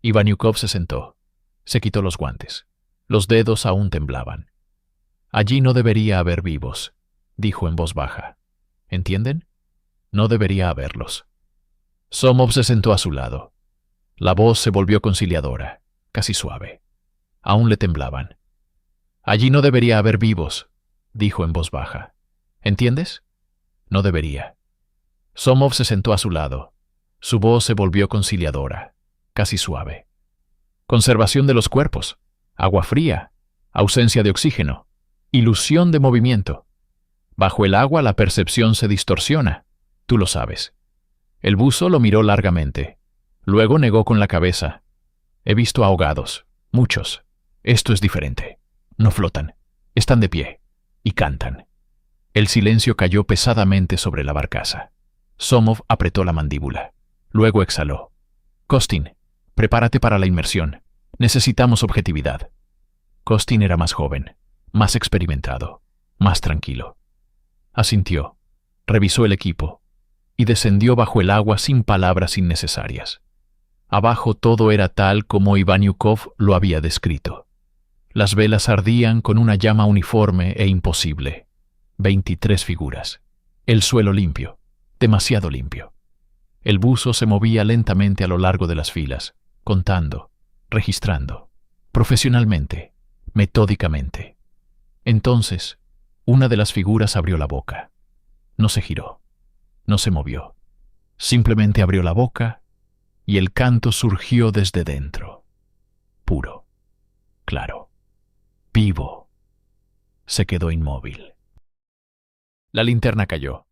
Ivaniukov se sentó. Se quitó los guantes. Los dedos aún temblaban. Allí no debería haber vivos, dijo en voz baja. ¿Entienden? No debería haberlos. Somov se sentó a su lado. La voz se volvió conciliadora, casi suave. Aún le temblaban. Allí no debería haber vivos, dijo en voz baja. ¿Entiendes? No debería. Somov se sentó a su lado. Su voz se volvió conciliadora, casi suave. Conservación de los cuerpos, agua fría, ausencia de oxígeno, ilusión de movimiento. Bajo el agua la percepción se distorsiona, tú lo sabes. El buzo lo miró largamente. Luego negó con la cabeza. He visto ahogados, muchos. Esto es diferente. No flotan, están de pie y cantan. El silencio cayó pesadamente sobre la barcaza. Somov apretó la mandíbula. Luego exhaló. Kostin, prepárate para la inmersión. Necesitamos objetividad. Kostin era más joven, más experimentado, más tranquilo. Asintió, revisó el equipo y descendió bajo el agua sin palabras innecesarias. Abajo todo era tal como Ivaniukov lo había descrito. Las velas ardían con una llama uniforme e imposible. 23 figuras. El suelo limpio, demasiado limpio. El buzo se movía lentamente a lo largo de las filas, contando, registrando, profesionalmente, metódicamente. Entonces, una de las figuras abrió la boca. No se giró, no se movió. Simplemente abrió la boca y el canto surgió desde dentro. Puro, claro, vivo. Se quedó inmóvil. La linterna cayó.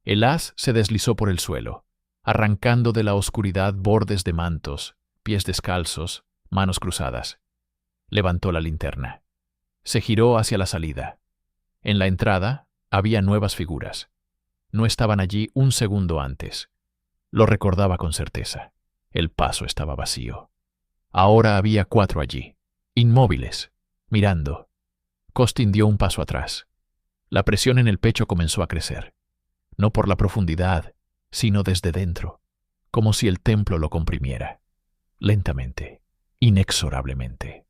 El haz se deslizó por el suelo, arrancando de la oscuridad bordes de mantos, pies descalzos, manos cruzadas. Levantó la linterna. Se giró hacia la salida. En la entrada había nuevas figuras. No estaban allí un segundo antes. Lo recordaba con certeza. El paso estaba vacío. Ahora había 4 allí, inmóviles, mirando. Costin dio un paso atrás. La presión en el pecho comenzó a crecer. No por la profundidad, sino desde dentro, como si el templo lo comprimiera. Lentamente, inexorablemente.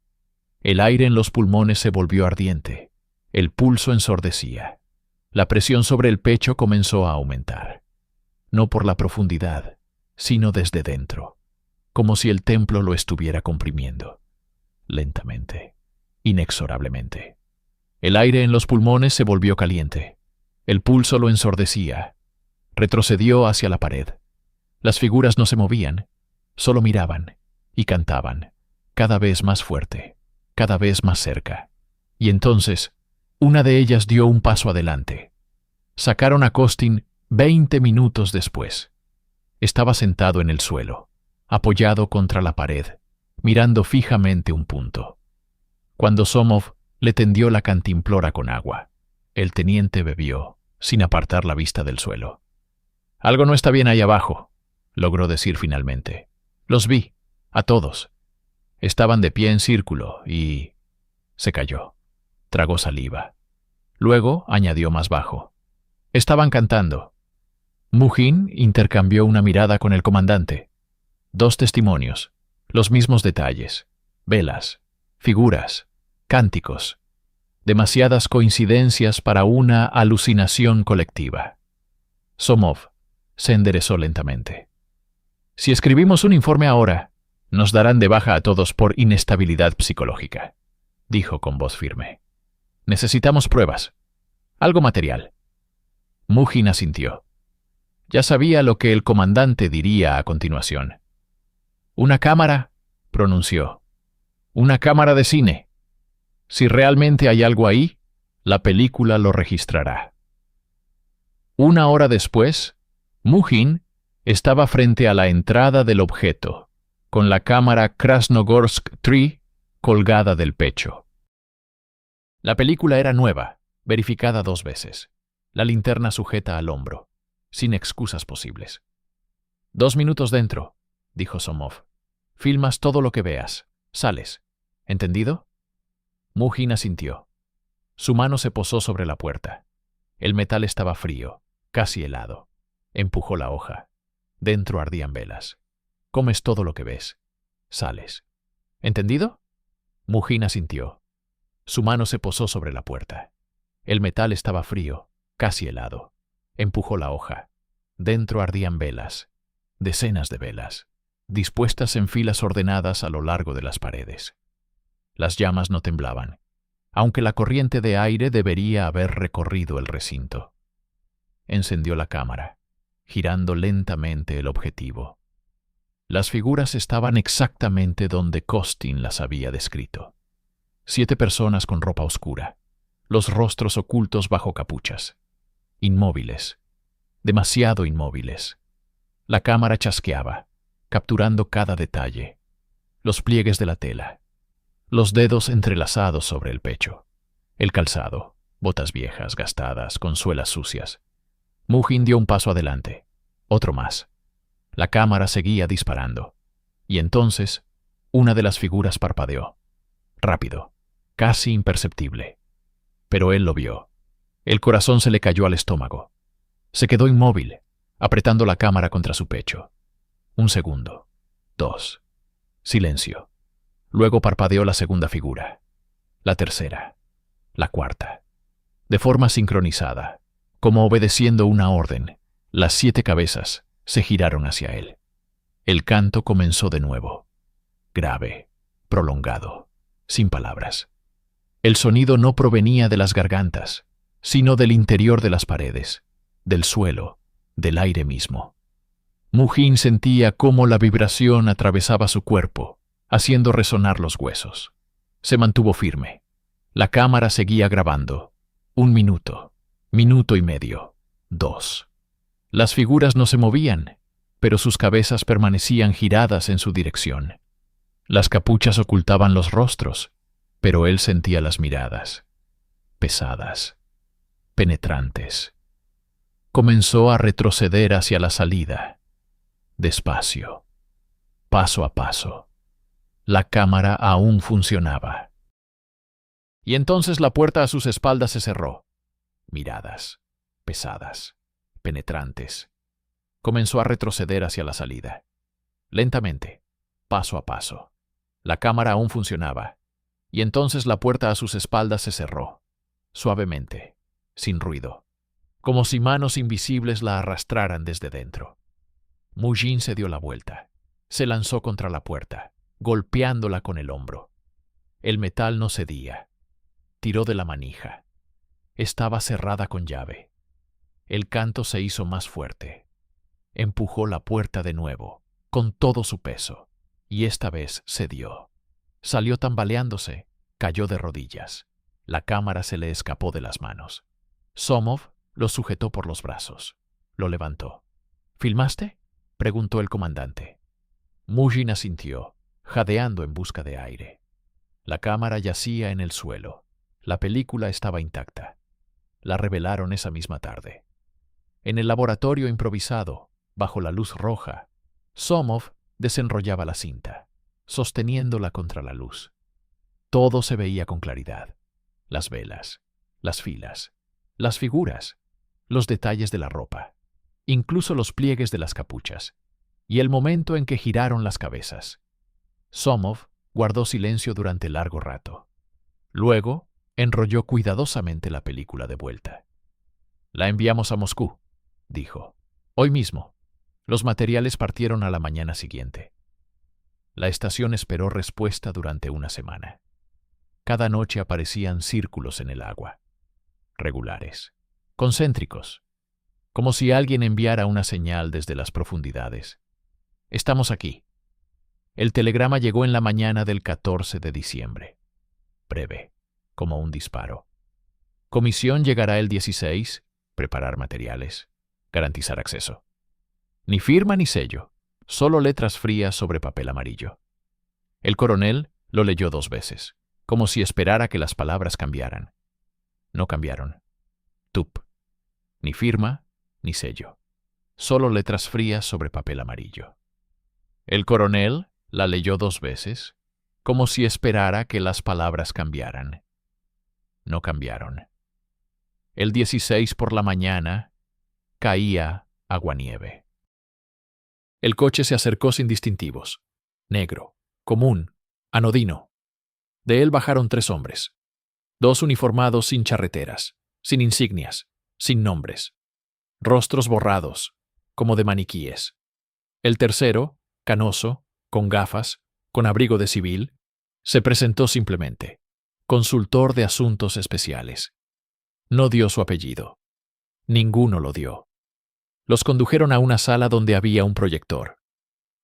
El aire en los pulmones se volvió ardiente. El pulso ensordecía. La presión sobre el pecho comenzó a aumentar. No por la profundidad, sino desde dentro, como si el templo lo estuviera comprimiendo. Lentamente, inexorablemente. El aire en los pulmones se volvió caliente. El pulso lo ensordecía. Retrocedió hacia la pared. Las figuras no se movían, solo miraban y cantaban, cada vez más fuerte, cada vez más cerca. Y entonces, una de ellas dio un paso adelante. Sacaron a Costin 20 minutos después. Estaba sentado en el suelo, apoyado contra la pared, mirando fijamente un punto. Cuando Somov le tendió la cantimplora con agua, el teniente bebió, sin apartar la vista del suelo. «Algo no está bien ahí abajo», logró decir finalmente. «Los vi, a todos. Estaban de pie en círculo y...» Se calló. Tragó saliva. Luego añadió más bajo. «Estaban cantando». Mujin intercambió una mirada con el comandante. 2 testimonios, los mismos detalles, velas, figuras, cánticos. Demasiadas coincidencias para una alucinación colectiva. Somov se enderezó lentamente. «Si escribimos un informe ahora, nos darán de baja a todos por inestabilidad psicológica», dijo con voz firme. «Necesitamos pruebas, algo material». Mujin asintió. Ya sabía lo que el comandante diría a continuación. «Una cámara», pronunció. «Una cámara de cine. Si realmente hay algo ahí, la película lo registrará». 1 hora después, Mujin estaba frente a la entrada del objeto, con la cámara Krasnogorsk 3 colgada del pecho. La película era nueva, verificada 2 veces. La linterna sujeta al hombro, sin excusas posibles. 2 minutos dentro, dijo Somov. Filmas todo lo que veas. Sales. ¿Entendido? Mujin asintió. Su mano se posó sobre la puerta. El metal estaba frío, casi helado. Empujó la hoja. Dentro ardían velas. Comes todo lo que ves. Sales. ¿Entendido? Mujin asintió. Su mano se posó sobre la puerta. El metal estaba frío, casi helado. Empujó la hoja. Dentro ardían velas. Decenas de velas, dispuestas en filas ordenadas a lo largo de las paredes. Las llamas no temblaban, aunque la corriente de aire debería haber recorrido el recinto. Encendió la cámara, girando lentamente el objetivo. Las figuras estaban exactamente donde Costin las había descrito. 7 personas con ropa oscura, los rostros ocultos bajo capuchas. Inmóviles, demasiado inmóviles. La cámara chasqueaba, capturando cada detalle. Los pliegues de la tela, los dedos entrelazados sobre el pecho, el calzado, botas viejas, gastadas, con suelas sucias. Mujin dio un paso adelante, otro más. La cámara seguía disparando. Y entonces, una de las figuras parpadeó. Rápido, casi imperceptible. Pero él lo vio. El corazón se le cayó al estómago. Se quedó inmóvil, apretando la cámara contra su pecho. 1 segundo. 2. Silencio. Luego parpadeó la segunda figura. La tercera. La cuarta. De forma sincronizada, como obedeciendo una orden, las 7 cabezas se giraron hacia él. El canto comenzó de nuevo. Grave, prolongado, sin palabras. El sonido no provenía de las gargantas, sino del interior de las paredes, del suelo, del aire mismo. Mujin sentía cómo la vibración atravesaba su cuerpo, haciendo resonar los huesos. Se mantuvo firme. La cámara seguía grabando. 1 minuto, minuto y medio, 2. Las figuras no se movían, pero sus cabezas permanecían giradas en su dirección. Las capuchas ocultaban los rostros, pero él sentía las miradas, pesadas, penetrantes. Comenzó a retroceder hacia la salida, despacio, paso a paso. La cámara aún funcionaba. Y entonces la puerta a sus espaldas se cerró. Miradas, pesadas, penetrantes. Comenzó a retroceder hacia la salida. Lentamente, paso a paso. La cámara aún funcionaba. Y entonces la puerta a sus espaldas se cerró, suavemente, sin ruido, como si manos invisibles la arrastraran desde dentro. Mujin se dio la vuelta. Se lanzó contra la puerta, golpeándola con el hombro. El metal no cedía. Tiró de la manija. Estaba cerrada con llave. El canto se hizo más fuerte. Empujó la puerta de nuevo, con todo su peso, y esta vez cedió. Salió tambaleándose, cayó de rodillas. La cámara se le escapó de las manos. Somov lo sujetó por los brazos. Lo levantó. ¿Filmaste?, preguntó el comandante. Mujin asintió, jadeando en busca de aire. La cámara yacía en el suelo. La película estaba intacta. La revelaron esa misma tarde. En el laboratorio improvisado, bajo la luz roja, Somov desenrollaba la cinta, sosteniéndola contra la luz. Todo se veía con claridad. Las velas, las filas, las figuras, los detalles de la ropa, incluso los pliegues de las capuchas, y el momento en que giraron las cabezas. Somov guardó silencio durante largo rato. Luego, enrolló cuidadosamente la película de vuelta. «La enviamos a Moscú», dijo. «Hoy mismo». Los materiales partieron a la mañana siguiente. La estación esperó respuesta durante una semana. Cada noche aparecían círculos en el agua. Regulares, concéntricos, como si alguien enviara una señal desde las profundidades. «Estamos aquí». El telegrama llegó en la mañana del 14 de diciembre. Breve, como un disparo. Comisión llegará el 16, preparar materiales, garantizar acceso. Ni firma ni sello, solo letras frías sobre papel amarillo. El coronel lo leyó 2 veces, como si esperara que las palabras cambiaran. No cambiaron. Tup. Ni firma ni sello. Solo letras frías sobre papel amarillo. El coronel la leyó 2 veces, como si esperara que las palabras cambiaran. No cambiaron. El 16 por la mañana caía aguanieve. El coche se acercó sin distintivos. Negro, común, anodino. De él bajaron 3 hombres. 2 uniformados sin charreteras, sin insignias, sin nombres. Rostros borrados, como de maniquíes. El tercero, canoso, con gafas, con abrigo de civil, se presentó simplemente. Consultor de asuntos especiales. No dio su apellido. Ninguno lo dio. Los condujeron a una sala donde había un proyector.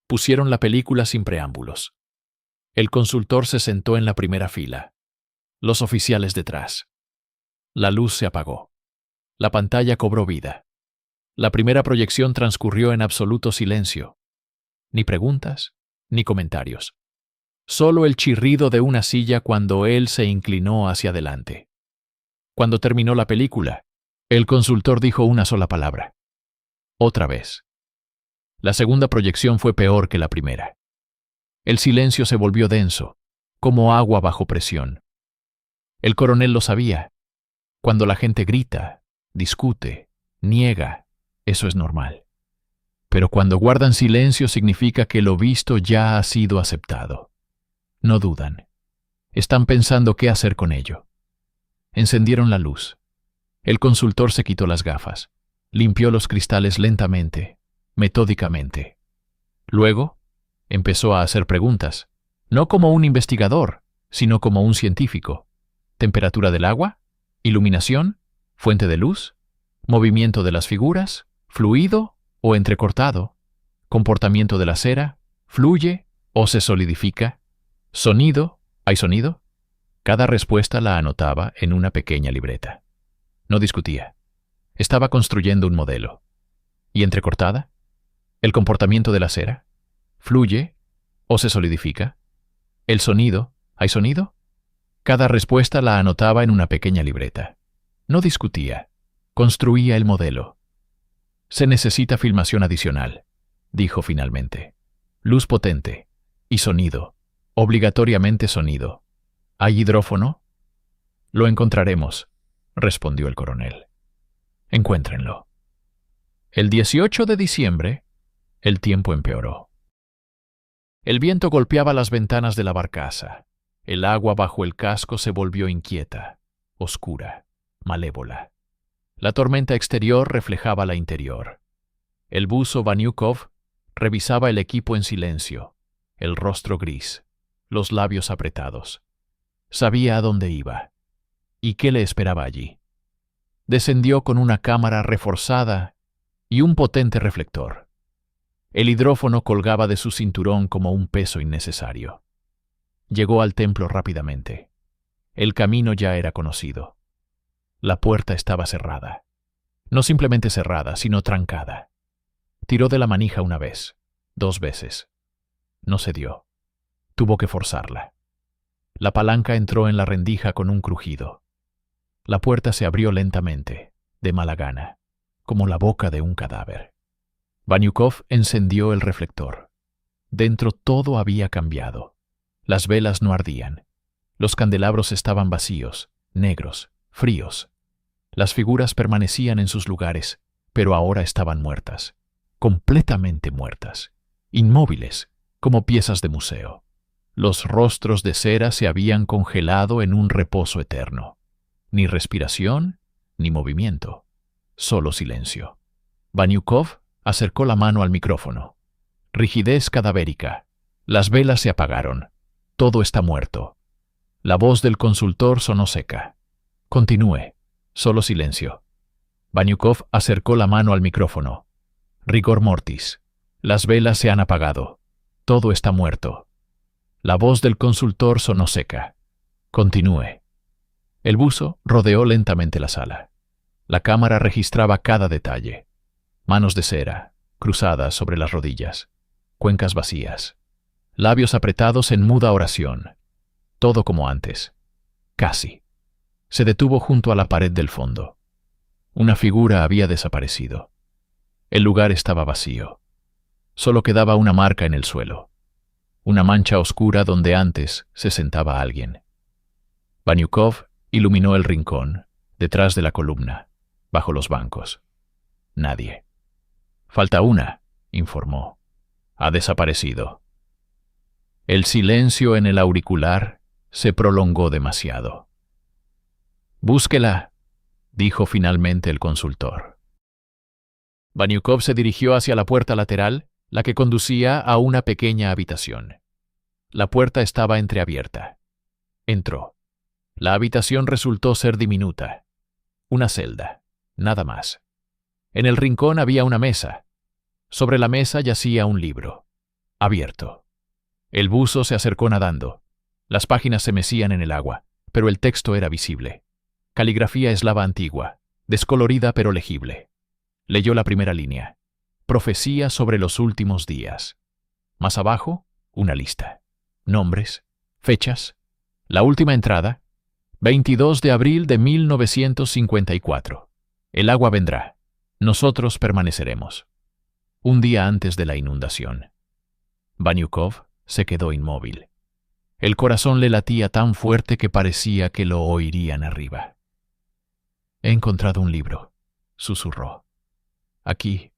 Pusieron la película sin preámbulos. El consultor se sentó en la primera fila. Los oficiales detrás. La luz se apagó. La pantalla cobró vida. La primera proyección transcurrió en absoluto silencio. Ni preguntas, ni comentarios. Solo el chirrido de una silla cuando él se inclinó hacia adelante. Cuando terminó la película, el consultor dijo una sola palabra. Otra vez. La segunda proyección fue peor que la primera. El silencio se volvió denso, como agua bajo presión. El coronel lo sabía. Cuando la gente grita, discute, niega, eso es normal. Pero cuando guardan silencio significa que lo visto ya ha sido aceptado. No dudan. Están pensando qué hacer con ello. Encendieron la luz. El consultor se quitó las gafas. Limpió los cristales lentamente, metódicamente. Luego, empezó a hacer preguntas, no como un investigador, sino como un científico. ¿Temperatura del agua? ¿Iluminación? ¿Fuente de luz? ¿Movimiento de las figuras? ¿Fluido o entrecortado? Comportamiento de la cera, ¿fluye o se solidifica? Sonido, ¿hay sonido? Cada respuesta la anotaba en una pequeña libreta. No discutía. Estaba construyendo un modelo. ¿Y entrecortada? ¿El comportamiento de la cera? ¿Fluye o se solidifica? ¿El sonido, ¿hay sonido? Cada respuesta la anotaba en una pequeña libreta. No discutía. Construía el modelo. Se necesita filmación adicional, dijo finalmente. Luz potente y sonido. Obligatoriamente sonido. ¿Hay hidrófono? Lo encontraremos, respondió el coronel. Encuéntrenlo. El 18 de diciembre, el tiempo empeoró. El viento golpeaba las ventanas de la barcaza. El agua bajo el casco se volvió inquieta, oscura, malévola. La tormenta exterior reflejaba la interior. El buzo Vaniukov revisaba el equipo en silencio, el rostro gris, los labios apretados. Sabía a dónde iba y qué le esperaba allí. Descendió con una cámara reforzada y un potente reflector. El hidrófono colgaba de su cinturón como un peso innecesario. Llegó al templo rápidamente. El camino ya era conocido. La puerta estaba cerrada. No simplemente cerrada, sino trancada. Tiró de la manija una vez, 2 veces. No cedió. Tuvo que forzarla. La palanca entró en la rendija con un crujido. La puerta se abrió lentamente, de mala gana, como la boca de un cadáver. Vaniukov encendió el reflector. Dentro todo había cambiado. Las velas no ardían. Los candelabros estaban vacíos, negros, fríos. Las figuras permanecían en sus lugares, pero ahora estaban muertas, completamente muertas, inmóviles, como piezas de museo. Los rostros de cera se habían congelado en un reposo eterno. Ni respiración, ni movimiento, solo silencio. Vaniukov acercó la mano al micrófono. Rigidez cadavérica. Las velas se apagaron. Todo está muerto. La voz del consultor sonó seca. Continúe. Solo silencio. Vaniukov acercó la mano al micrófono. Rigor mortis. Las velas se han apagado. Todo está muerto. La voz del consultor sonó seca. Continúe. El buzo rodeó lentamente la sala. La cámara registraba cada detalle. Manos de cera, cruzadas sobre las rodillas. Cuencas vacías. Labios apretados en muda oración. Todo como antes. Casi. Se detuvo junto a la pared del fondo. Una figura había desaparecido. El lugar estaba vacío. Solo quedaba una marca en el suelo. Una mancha oscura donde antes se sentaba alguien. Vaniukov iluminó el rincón, detrás de la columna, bajo los bancos. Nadie. Falta una, informó. Ha desaparecido. El silencio en el auricular se prolongó demasiado. Búsquela, dijo finalmente el consultor. Vaniukov se dirigió hacia la puerta lateral, la que conducía a una pequeña habitación. La puerta estaba entreabierta. Entró. La habitación resultó ser diminuta. Una celda, nada más. En el rincón había una mesa. Sobre la mesa yacía un libro, abierto. El buzo se acercó nadando. Las páginas se mecían en el agua, pero el texto era visible. Caligrafía eslava antigua, descolorida pero legible. Leyó la primera línea. Profecía sobre los últimos días. Más abajo, una lista. Nombres, fechas. La última entrada, 22 de abril de 1954. El agua vendrá. Nosotros permaneceremos. Un día antes de la inundación. Vaniukov se quedó inmóvil. El corazón le latía tan fuerte que parecía que lo oirían arriba. He encontrado un libro, susurró. Aquí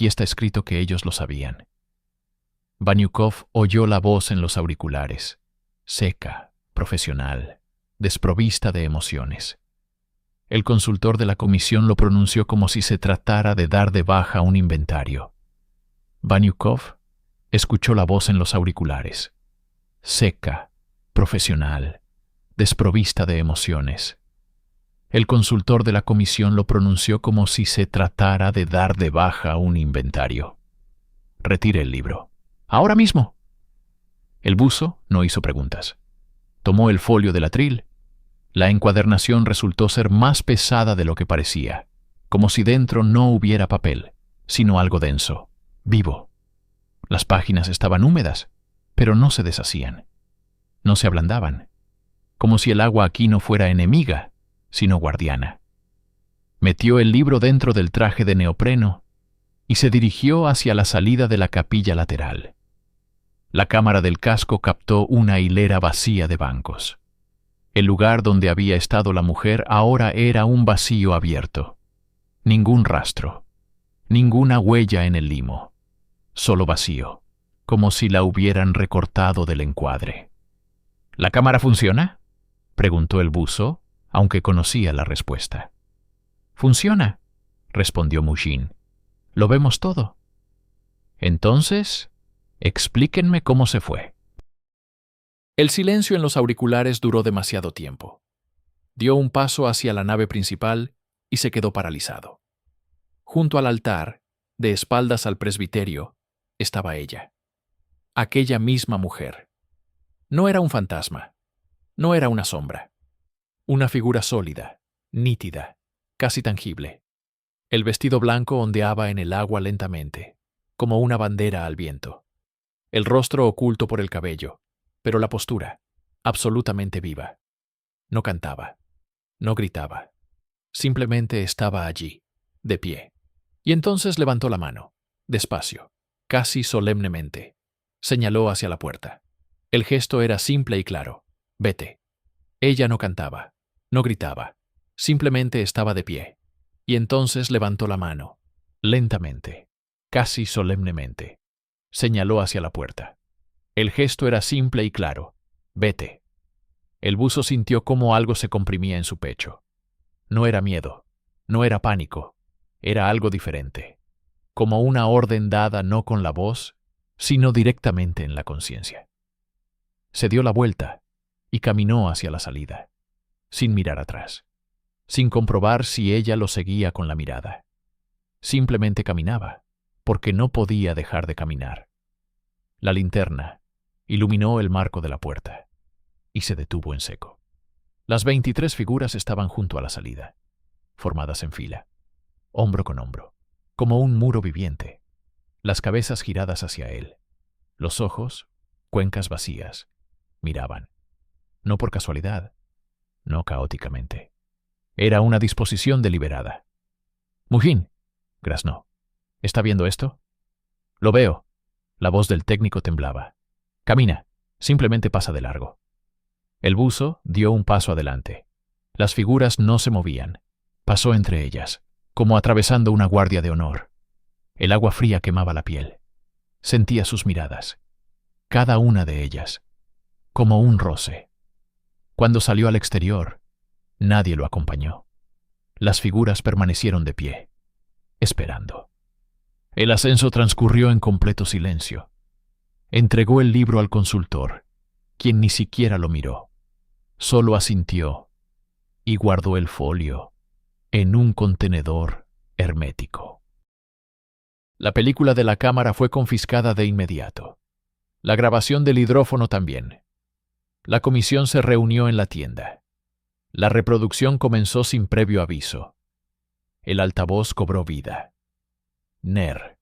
está escrito que ellos lo sabían. Vaniukov oyó la voz en los auriculares, seca, profesional, desprovista de emociones. El consultor de la comisión lo pronunció como si se tratara de dar de baja un inventario. Vaniukov escuchó la voz en los auriculares, seca, profesional, desprovista de emociones. El consultor de la comisión lo pronunció como si se tratara de dar de baja un inventario. Retire el libro. ¡Ahora mismo! El buzo no hizo preguntas. Tomó el folio del atril. La encuadernación resultó ser más pesada de lo que parecía, como si dentro no hubiera papel, sino algo denso, vivo. Las páginas estaban húmedas, pero no se deshacían. No se ablandaban, como si el agua aquí no fuera enemiga, sino guardiana. Metió el libro dentro del traje de neopreno y se dirigió hacia la salida de la capilla lateral. La cámara del casco captó una hilera vacía de bancos. El lugar donde había estado la mujer ahora era un vacío abierto. Ningún rastro, ninguna huella en el limo. Solo vacío, como si la hubieran recortado del encuadre. ¿La cámara funciona?, preguntó el buzo, aunque conocía la respuesta. «Funciona», respondió Mushín. «Lo vemos todo». «Entonces, explíquenme cómo se fue». El silencio en los auriculares duró demasiado tiempo. Dio un paso hacia la nave principal y se quedó paralizado. Junto al altar, de espaldas al presbiterio, estaba ella. Aquella misma mujer. No era un fantasma. No era una sombra. Una figura sólida, nítida, casi tangible. El vestido blanco ondeaba en el agua lentamente, como una bandera al viento. El rostro oculto por el cabello, pero la postura, absolutamente viva. No cantaba, no gritaba. Simplemente estaba allí, de pie. Y entonces levantó la mano, despacio, casi solemnemente. Señaló hacia la puerta. El gesto era simple y claro. «Vete». Ella no cantaba, no gritaba, simplemente estaba de pie. Y entonces levantó la mano, lentamente, casi solemnemente. Señaló hacia la puerta. El gesto era simple y claro. «Vete». El buzo sintió cómo algo se comprimía en su pecho. No era miedo, no era pánico, era algo diferente. Como una orden dada no con la voz, sino directamente en la conciencia. Se dio la vuelta y caminó hacia la salida, sin mirar atrás, sin comprobar si ella lo seguía con la mirada. Simplemente caminaba, porque no podía dejar de caminar. La linterna iluminó el marco de la puerta y se detuvo en seco. Las 23 figuras estaban junto a la salida, formadas en fila, hombro con hombro, como un muro viviente, las cabezas giradas hacia él, los ojos, cuencas vacías, miraban. No por casualidad, no caóticamente. Era una disposición deliberada. «Mushín», graznó. «¿Está viendo esto?» «Lo veo». La voz del técnico temblaba. «Camina, simplemente pasa de largo». El buzo dio un paso adelante. Las figuras no se movían. Pasó entre ellas, como atravesando una guardia de honor. El agua fría quemaba la piel. Sentía sus miradas, cada una de ellas, como un roce. Cuando salió al exterior, nadie lo acompañó. Las figuras permanecieron de pie, esperando. El ascenso transcurrió en completo silencio. Entregó el libro al consultor, quien ni siquiera lo miró. Solo asintió y guardó el folio en un contenedor hermético. La película de la cámara fue confiscada de inmediato. La grabación del hidrófono también. La comisión se reunió en la tienda. La reproducción comenzó sin previo aviso. El altavoz cobró vida. NER.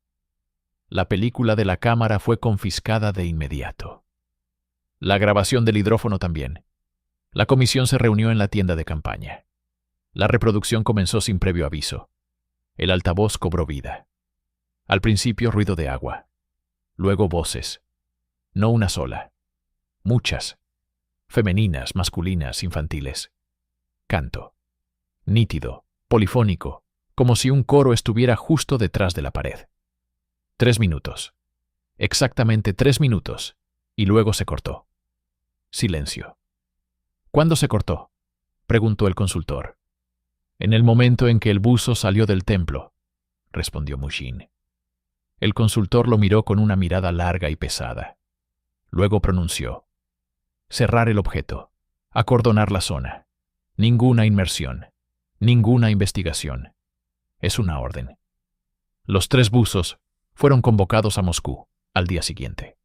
La película de la cámara fue confiscada de inmediato. La grabación del hidrófono también. La comisión se reunió en la tienda de campaña. La reproducción comenzó sin previo aviso. El altavoz cobró vida. Al principio ruido de agua. Luego voces. No una sola. Muchas. Femeninas, masculinas, infantiles. Canto. Nítido, polifónico, como si un coro estuviera justo detrás de la pared. 3 minutos. Exactamente 3 minutos. Y luego se cortó. Silencio. ¿Cuándo se cortó?, preguntó el consultor. En el momento en que el buzo salió del templo, respondió Mushín. El consultor lo miró con una mirada larga y pesada. Luego pronunció: cerrar el objeto, acordonar la zona. Ninguna inmersión, ninguna investigación. Es una orden. Los 3 buzos fueron convocados a Moscú al día siguiente.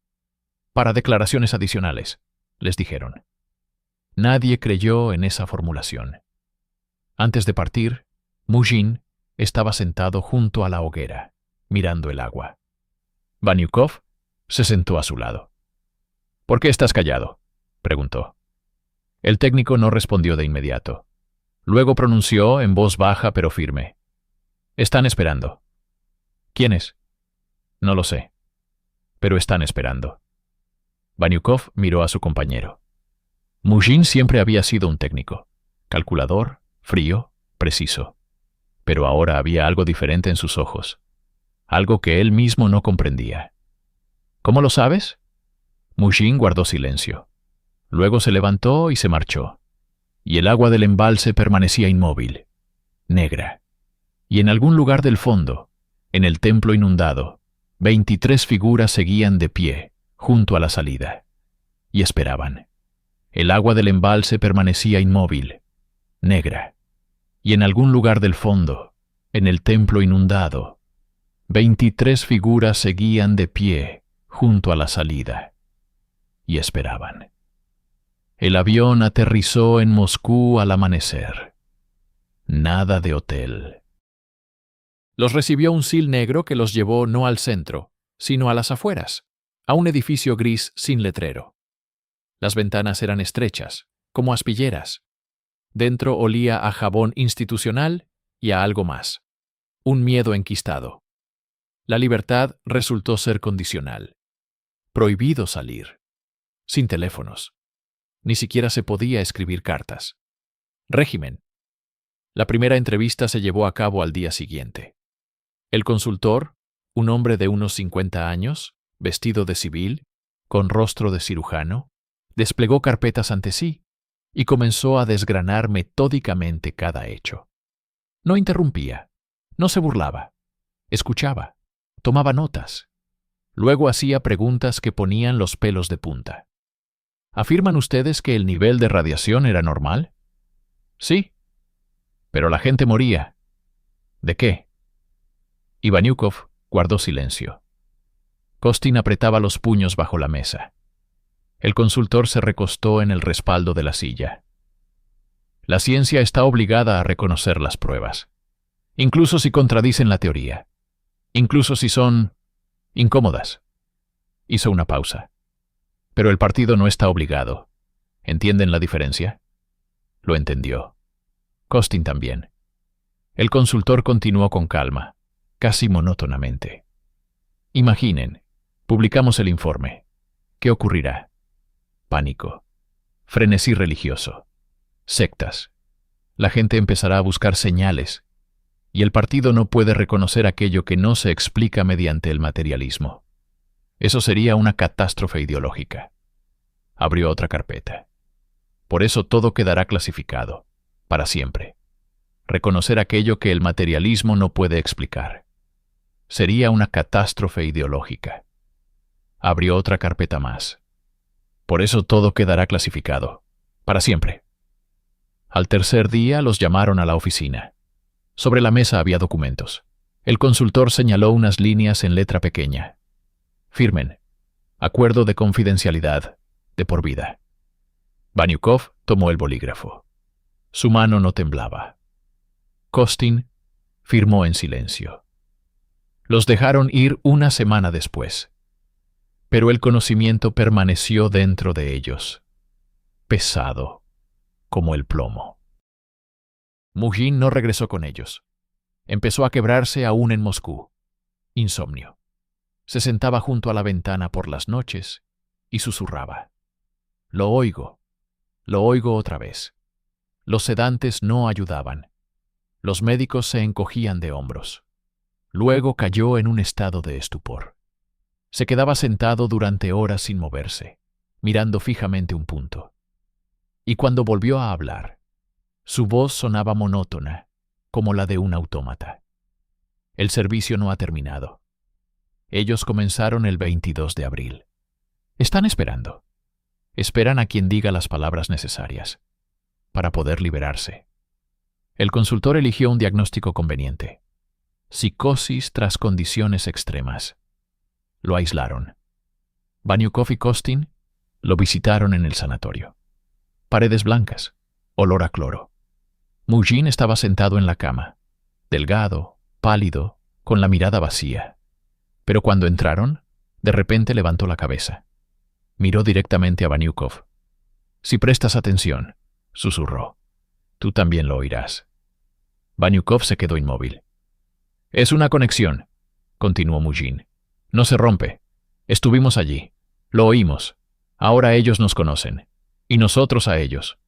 Para declaraciones adicionales, les dijeron. Nadie creyó en esa formulación. Antes de partir, Muzhin estaba sentado junto a la hoguera, mirando el agua. Banyukov se sentó a su lado. «¿Por qué estás callado?», preguntó. El técnico no respondió de inmediato. Luego pronunció en voz baja pero firme. «Están esperando». «¿Quiénes?». «No lo sé. Pero están esperando». Banyukov miró a su compañero. Muzhin siempre había sido un técnico, calculador, frío, preciso. Pero ahora había algo diferente en sus ojos, algo que él mismo no comprendía. «¿Cómo lo sabes?». Muzhin guardó silencio. Luego se levantó y se marchó. Y el agua del embalse permanecía inmóvil, negra. Y en algún lugar del fondo, en el templo inundado, 23 figuras seguían de pie, junto a la salida. Y esperaban. El agua del embalse permanecía inmóvil, negra. Y en algún lugar del fondo, en el templo inundado, 23 figuras seguían de pie, junto a la salida. Y esperaban. El avión aterrizó en Moscú al amanecer. Nada de hotel. Los recibió un SIL negro que los llevó no al centro, sino a las afueras, a un edificio gris sin letrero. Las ventanas eran estrechas, como aspilleras. Dentro olía a jabón institucional y a algo más. Un miedo enquistado. La libertad resultó ser condicional. Prohibido salir. Sin teléfonos. Ni siquiera se podía escribir cartas. Régimen. La primera entrevista se llevó a cabo al día siguiente. El consultor, un hombre de unos 50 años, vestido de civil, con rostro de cirujano, desplegó carpetas ante sí y comenzó a desgranar metódicamente cada hecho. No interrumpía, no se burlaba, escuchaba, tomaba notas. Luego hacía preguntas que ponían los pelos de punta. ¿Afirman ustedes que el nivel de radiación era normal? Sí. Pero la gente moría. ¿De qué? Y Banyukov guardó silencio. Kostin apretaba los puños bajo la mesa. El consultor se recostó en el respaldo de la silla. La ciencia está obligada a reconocer las pruebas, incluso si contradicen la teoría, incluso si son incómodas. Hizo una pausa. Pero el partido no está obligado. ¿Entienden la diferencia? Lo entendió. Kostin también. El consultor continuó con calma, casi monótonamente. Imaginen, publicamos el informe. ¿Qué ocurrirá? Pánico. Frenesí religioso. Sectas. La gente empezará a buscar señales, y el partido no puede reconocer aquello que no se explica mediante el materialismo. Eso sería una catástrofe ideológica. Abrió otra carpeta. Por eso todo quedará clasificado, para siempre. Reconocer aquello que el materialismo no puede explicar. Sería una catástrofe ideológica. Abrió otra carpeta más. Por eso todo quedará clasificado, para siempre. Al tercer día los llamaron a la oficina. Sobre la mesa había documentos. El consultor señaló unas líneas en letra pequeña. Firmen. Acuerdo de confidencialidad, de por vida. Banyukov tomó el bolígrafo. Su mano no temblaba. Kostin firmó en silencio. Los dejaron ir una semana después. Pero el conocimiento permaneció dentro de ellos, pesado, como el plomo. Muzhin no regresó con ellos. Empezó a quebrarse aún en Moscú. Insomnio. Se sentaba junto a la ventana por las noches y susurraba. Lo oigo otra vez. Los sedantes no ayudaban. Los médicos se encogían de hombros. Luego cayó en un estado de estupor. Se quedaba sentado durante horas sin moverse, mirando fijamente un punto. Y cuando volvió a hablar, su voz sonaba monótona, como la de un autómata. El servicio no ha terminado. Ellos comenzaron el 22 de abril. Están esperando. Esperan a quien diga las palabras necesarias, para poder liberarse. El consultor eligió un diagnóstico conveniente. Psicosis tras condiciones extremas. Lo aislaron. Baniukov y Kostin lo visitaron en el sanatorio. Paredes blancas, olor a cloro. Mujin estaba sentado en la cama, delgado, pálido, con la mirada vacía. Pero cuando entraron, de repente levantó la cabeza. Miró directamente a Baniukov. «Si prestas atención», susurró, «tú también lo oirás». Baniukov se quedó inmóvil. «Es una conexión», continuó Mujin. «No se rompe. Estuvimos allí. Lo oímos. Ahora ellos nos conocen. Y nosotros a ellos».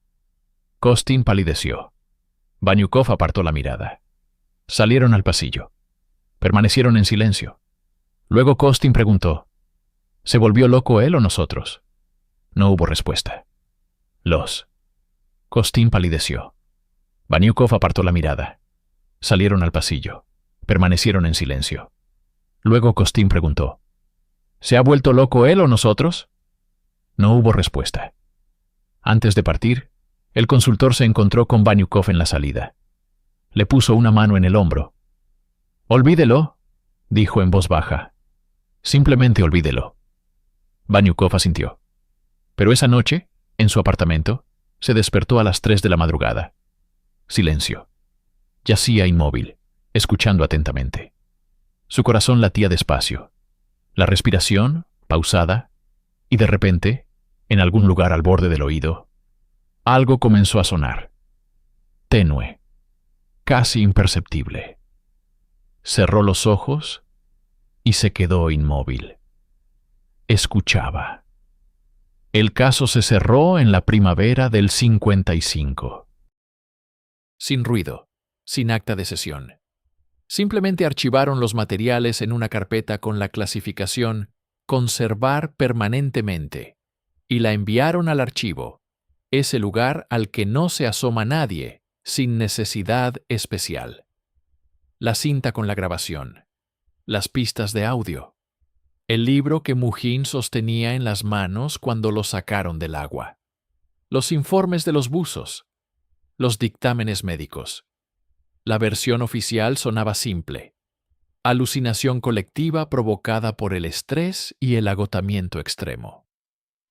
Kostin palideció. Baniukov apartó la mirada. Salieron al pasillo. Permanecieron en silencio. Luego Kostin preguntó, ¿se volvió loco él o nosotros? No hubo respuesta. Kostin palideció. Baniukov apartó la mirada. Salieron al pasillo. Permanecieron en silencio. Luego Kostin preguntó, ¿se ha vuelto loco él o nosotros? No hubo respuesta. Antes de partir, el consultor se encontró con Baniukov en la salida. Le puso una mano en el hombro. «Olvídelo», dijo en voz baja. «Simplemente olvídelo». Baniukov asintió. Pero esa noche, en su apartamento, se despertó a las 3 de la madrugada. Silencio. Yacía inmóvil, escuchando atentamente. Su corazón latía despacio. La respiración, pausada, y de repente, en algún lugar al borde del oído, algo comenzó a sonar. Tenue, casi imperceptible. Cerró los ojos y se quedó inmóvil. Escuchaba. El caso se cerró en la primavera del 55. Sin ruido, sin acta de sesión. Simplemente archivaron los materiales en una carpeta con la clasificación «Conservar permanentemente» y la enviaron al archivo, ese lugar al que no se asoma nadie, sin necesidad especial. La cinta con la grabación, las pistas de audio, el libro que Mujin sostenía en las manos cuando lo sacaron del agua, los informes de los buzos, los dictámenes médicos. La versión oficial sonaba simple: alucinación colectiva provocada por el estrés y el agotamiento extremo.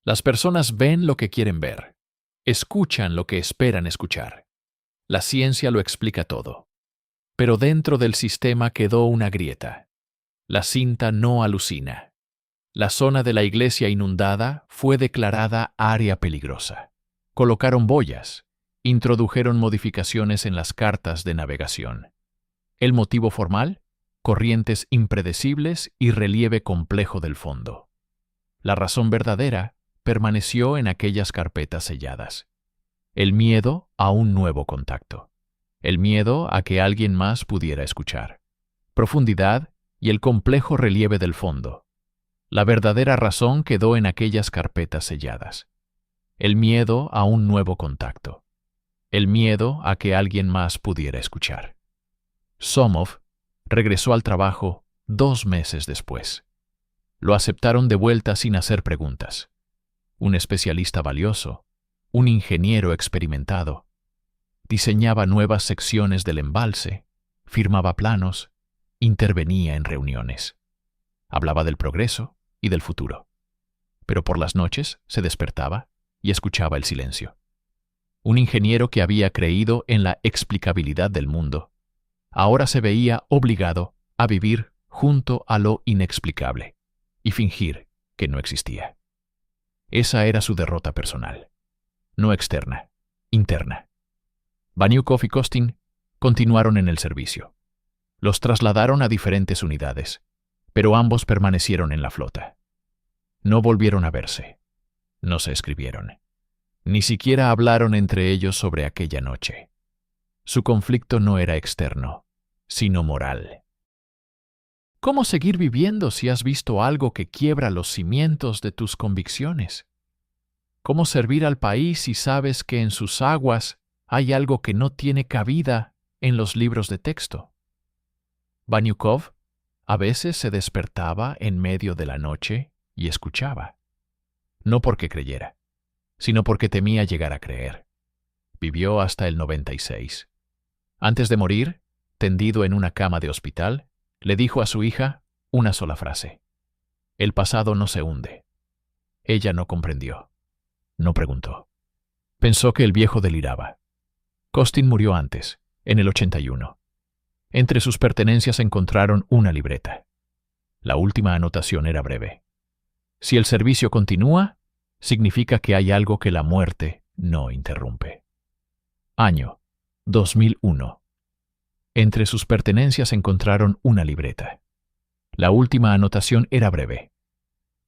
Las personas ven lo que quieren ver, escuchan lo que esperan escuchar. La ciencia lo explica todo. Pero dentro del sistema quedó una grieta. La cinta no alucina. La zona de la iglesia inundada fue declarada área peligrosa. Colocaron boyas. Introdujeron modificaciones en las cartas de navegación. El motivo formal: corrientes impredecibles y relieve complejo del fondo. La razón verdadera permaneció en aquellas carpetas selladas. El miedo a un nuevo contacto. El miedo a que alguien más pudiera escuchar. Profundidad y el complejo relieve del fondo. La verdadera razón quedó en aquellas carpetas selladas. El miedo a un nuevo contacto. El miedo a que alguien más pudiera escuchar. Somov regresó al trabajo 2 meses después. Lo aceptaron de vuelta sin hacer preguntas. Un especialista valioso, un ingeniero experimentado. Diseñaba nuevas secciones del embalse, firmaba planos, intervenía en reuniones. Hablaba del progreso y del futuro. Pero por las noches se despertaba y escuchaba el silencio. Un ingeniero que había creído en la explicabilidad del mundo, ahora se veía obligado a vivir junto a lo inexplicable y fingir que no existía. Esa era su derrota personal, no externa, interna. Baniukov y Kostin continuaron en el servicio. Los trasladaron a diferentes unidades, pero ambos permanecieron en la flota. No volvieron a verse, no se escribieron. Ni siquiera hablaron entre ellos sobre aquella noche. Su conflicto no era externo, sino moral. ¿Cómo seguir viviendo si has visto algo que quiebra los cimientos de tus convicciones? ¿Cómo servir al país si sabes que en sus aguas hay algo que no tiene cabida en los libros de texto? Baniukov a veces se despertaba en medio de la noche y escuchaba. No porque creyera, sino porque temía llegar a creer. Vivió hasta el 96. Antes de morir, tendido en una cama de hospital, le dijo a su hija una sola frase: El pasado no se hunde. Ella no comprendió. No preguntó. Pensó que el viejo deliraba. Costin murió antes, en el 81. Entre sus pertenencias encontraron una libreta. La última anotación era breve. Si el servicio continúa, significa que hay algo que la muerte no interrumpe. Año 2001. Entre sus pertenencias encontraron una libreta. La última anotación era breve.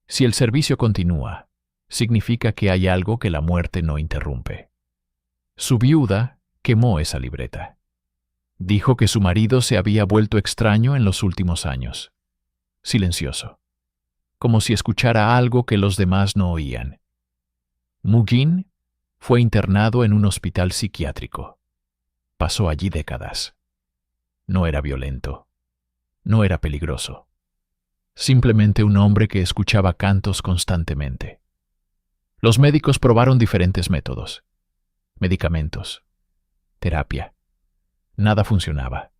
Si el servicio continúa, significa que hay algo que la muerte no interrumpe. Su viuda quemó esa libreta. Dijo que su marido se había vuelto extraño en los últimos años. Silencioso. Como si escuchara algo que los demás no oían. Mugin fue internado en un hospital psiquiátrico. Pasó allí décadas. No era violento. No era peligroso. Simplemente un hombre que escuchaba cantos constantemente. Los médicos probaron diferentes métodos. Medicamentos. Terapia. Nada funcionaba.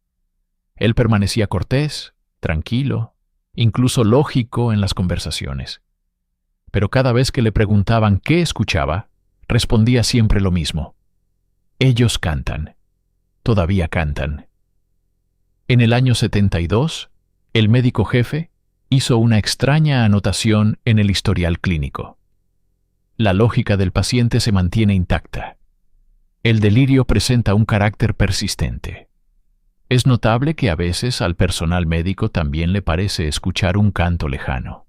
Él permanecía cortés, tranquilo, incluso lógico en las conversaciones. Pero cada vez que le preguntaban qué escuchaba, respondía siempre lo mismo. Ellos cantan. Todavía cantan. En el año 72, el médico jefe hizo una extraña anotación en el historial clínico. La lógica del paciente se mantiene intacta. El delirio presenta un carácter persistente. Es notable que a veces al personal médico también le parece escuchar un canto lejano.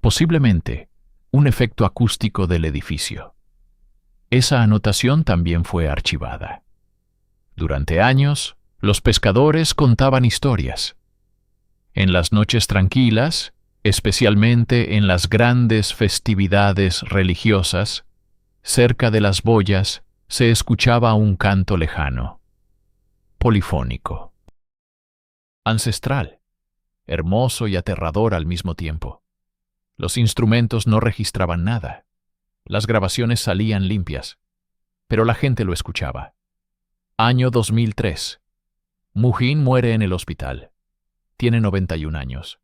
Posiblemente, un efecto acústico del edificio. Esa anotación también fue archivada. Durante años, los pescadores contaban historias. En las noches tranquilas, especialmente en las grandes festividades religiosas, cerca de las boyas se escuchaba un canto lejano, polifónico, ancestral, hermoso y aterrador al mismo tiempo. Los instrumentos no registraban nada. Las grabaciones salían limpias, pero la gente lo escuchaba. Año 2003. Mugin muere en el hospital. Tiene 91 años.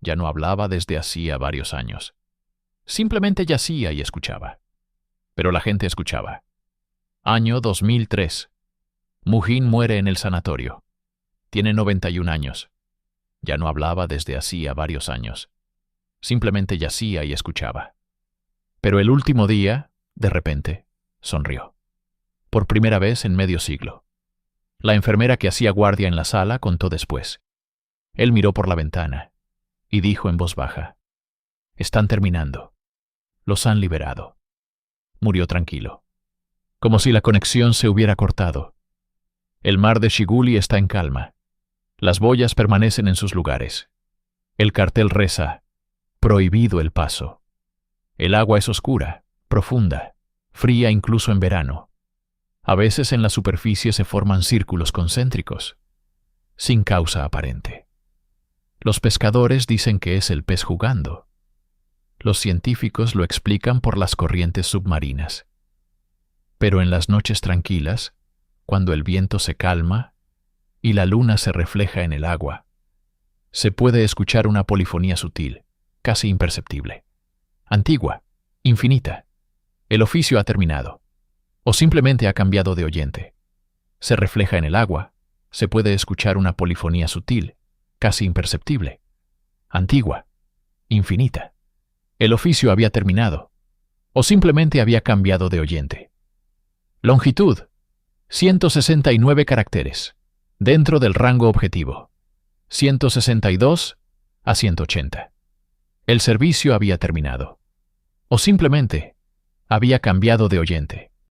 Ya no hablaba desde hacía varios años. Simplemente yacía y escuchaba. Pero la gente escuchaba. Año 2003. Mugin muere en el sanatorio. Tiene 91 años. Ya no hablaba desde hacía varios años. Simplemente yacía y escuchaba. Pero el último día, de repente, sonrió. Por primera vez en medio siglo. La enfermera que hacía guardia en la sala contó después. Él miró por la ventana y dijo en voz baja: «Están terminando. Los han liberado». Murió tranquilo. Como si la conexión se hubiera cortado. El mar de Shiguli está en calma. Las boyas permanecen en sus lugares. El cartel reza: «Prohibido el paso». El agua es oscura, profunda, fría incluso en verano. A veces en la superficie se forman círculos concéntricos, sin causa aparente. Los pescadores dicen que es el pez jugando. Los científicos lo explican por las corrientes submarinas. Pero en las noches tranquilas, cuando el viento se calma y la luna se refleja en el agua, se puede escuchar una polifonía sutil, casi imperceptible. Antigua, infinita. El oficio ha terminado. O simplemente ha cambiado de oyente. Se refleja en el agua. Se puede escuchar una polifonía sutil, casi imperceptible. Antigua, infinita. El oficio había terminado. O simplemente había cambiado de oyente. Longitud: 169 caracteres. Dentro del rango objetivo. 162 a 180. El servicio había terminado. O simplemente había cambiado de oyente.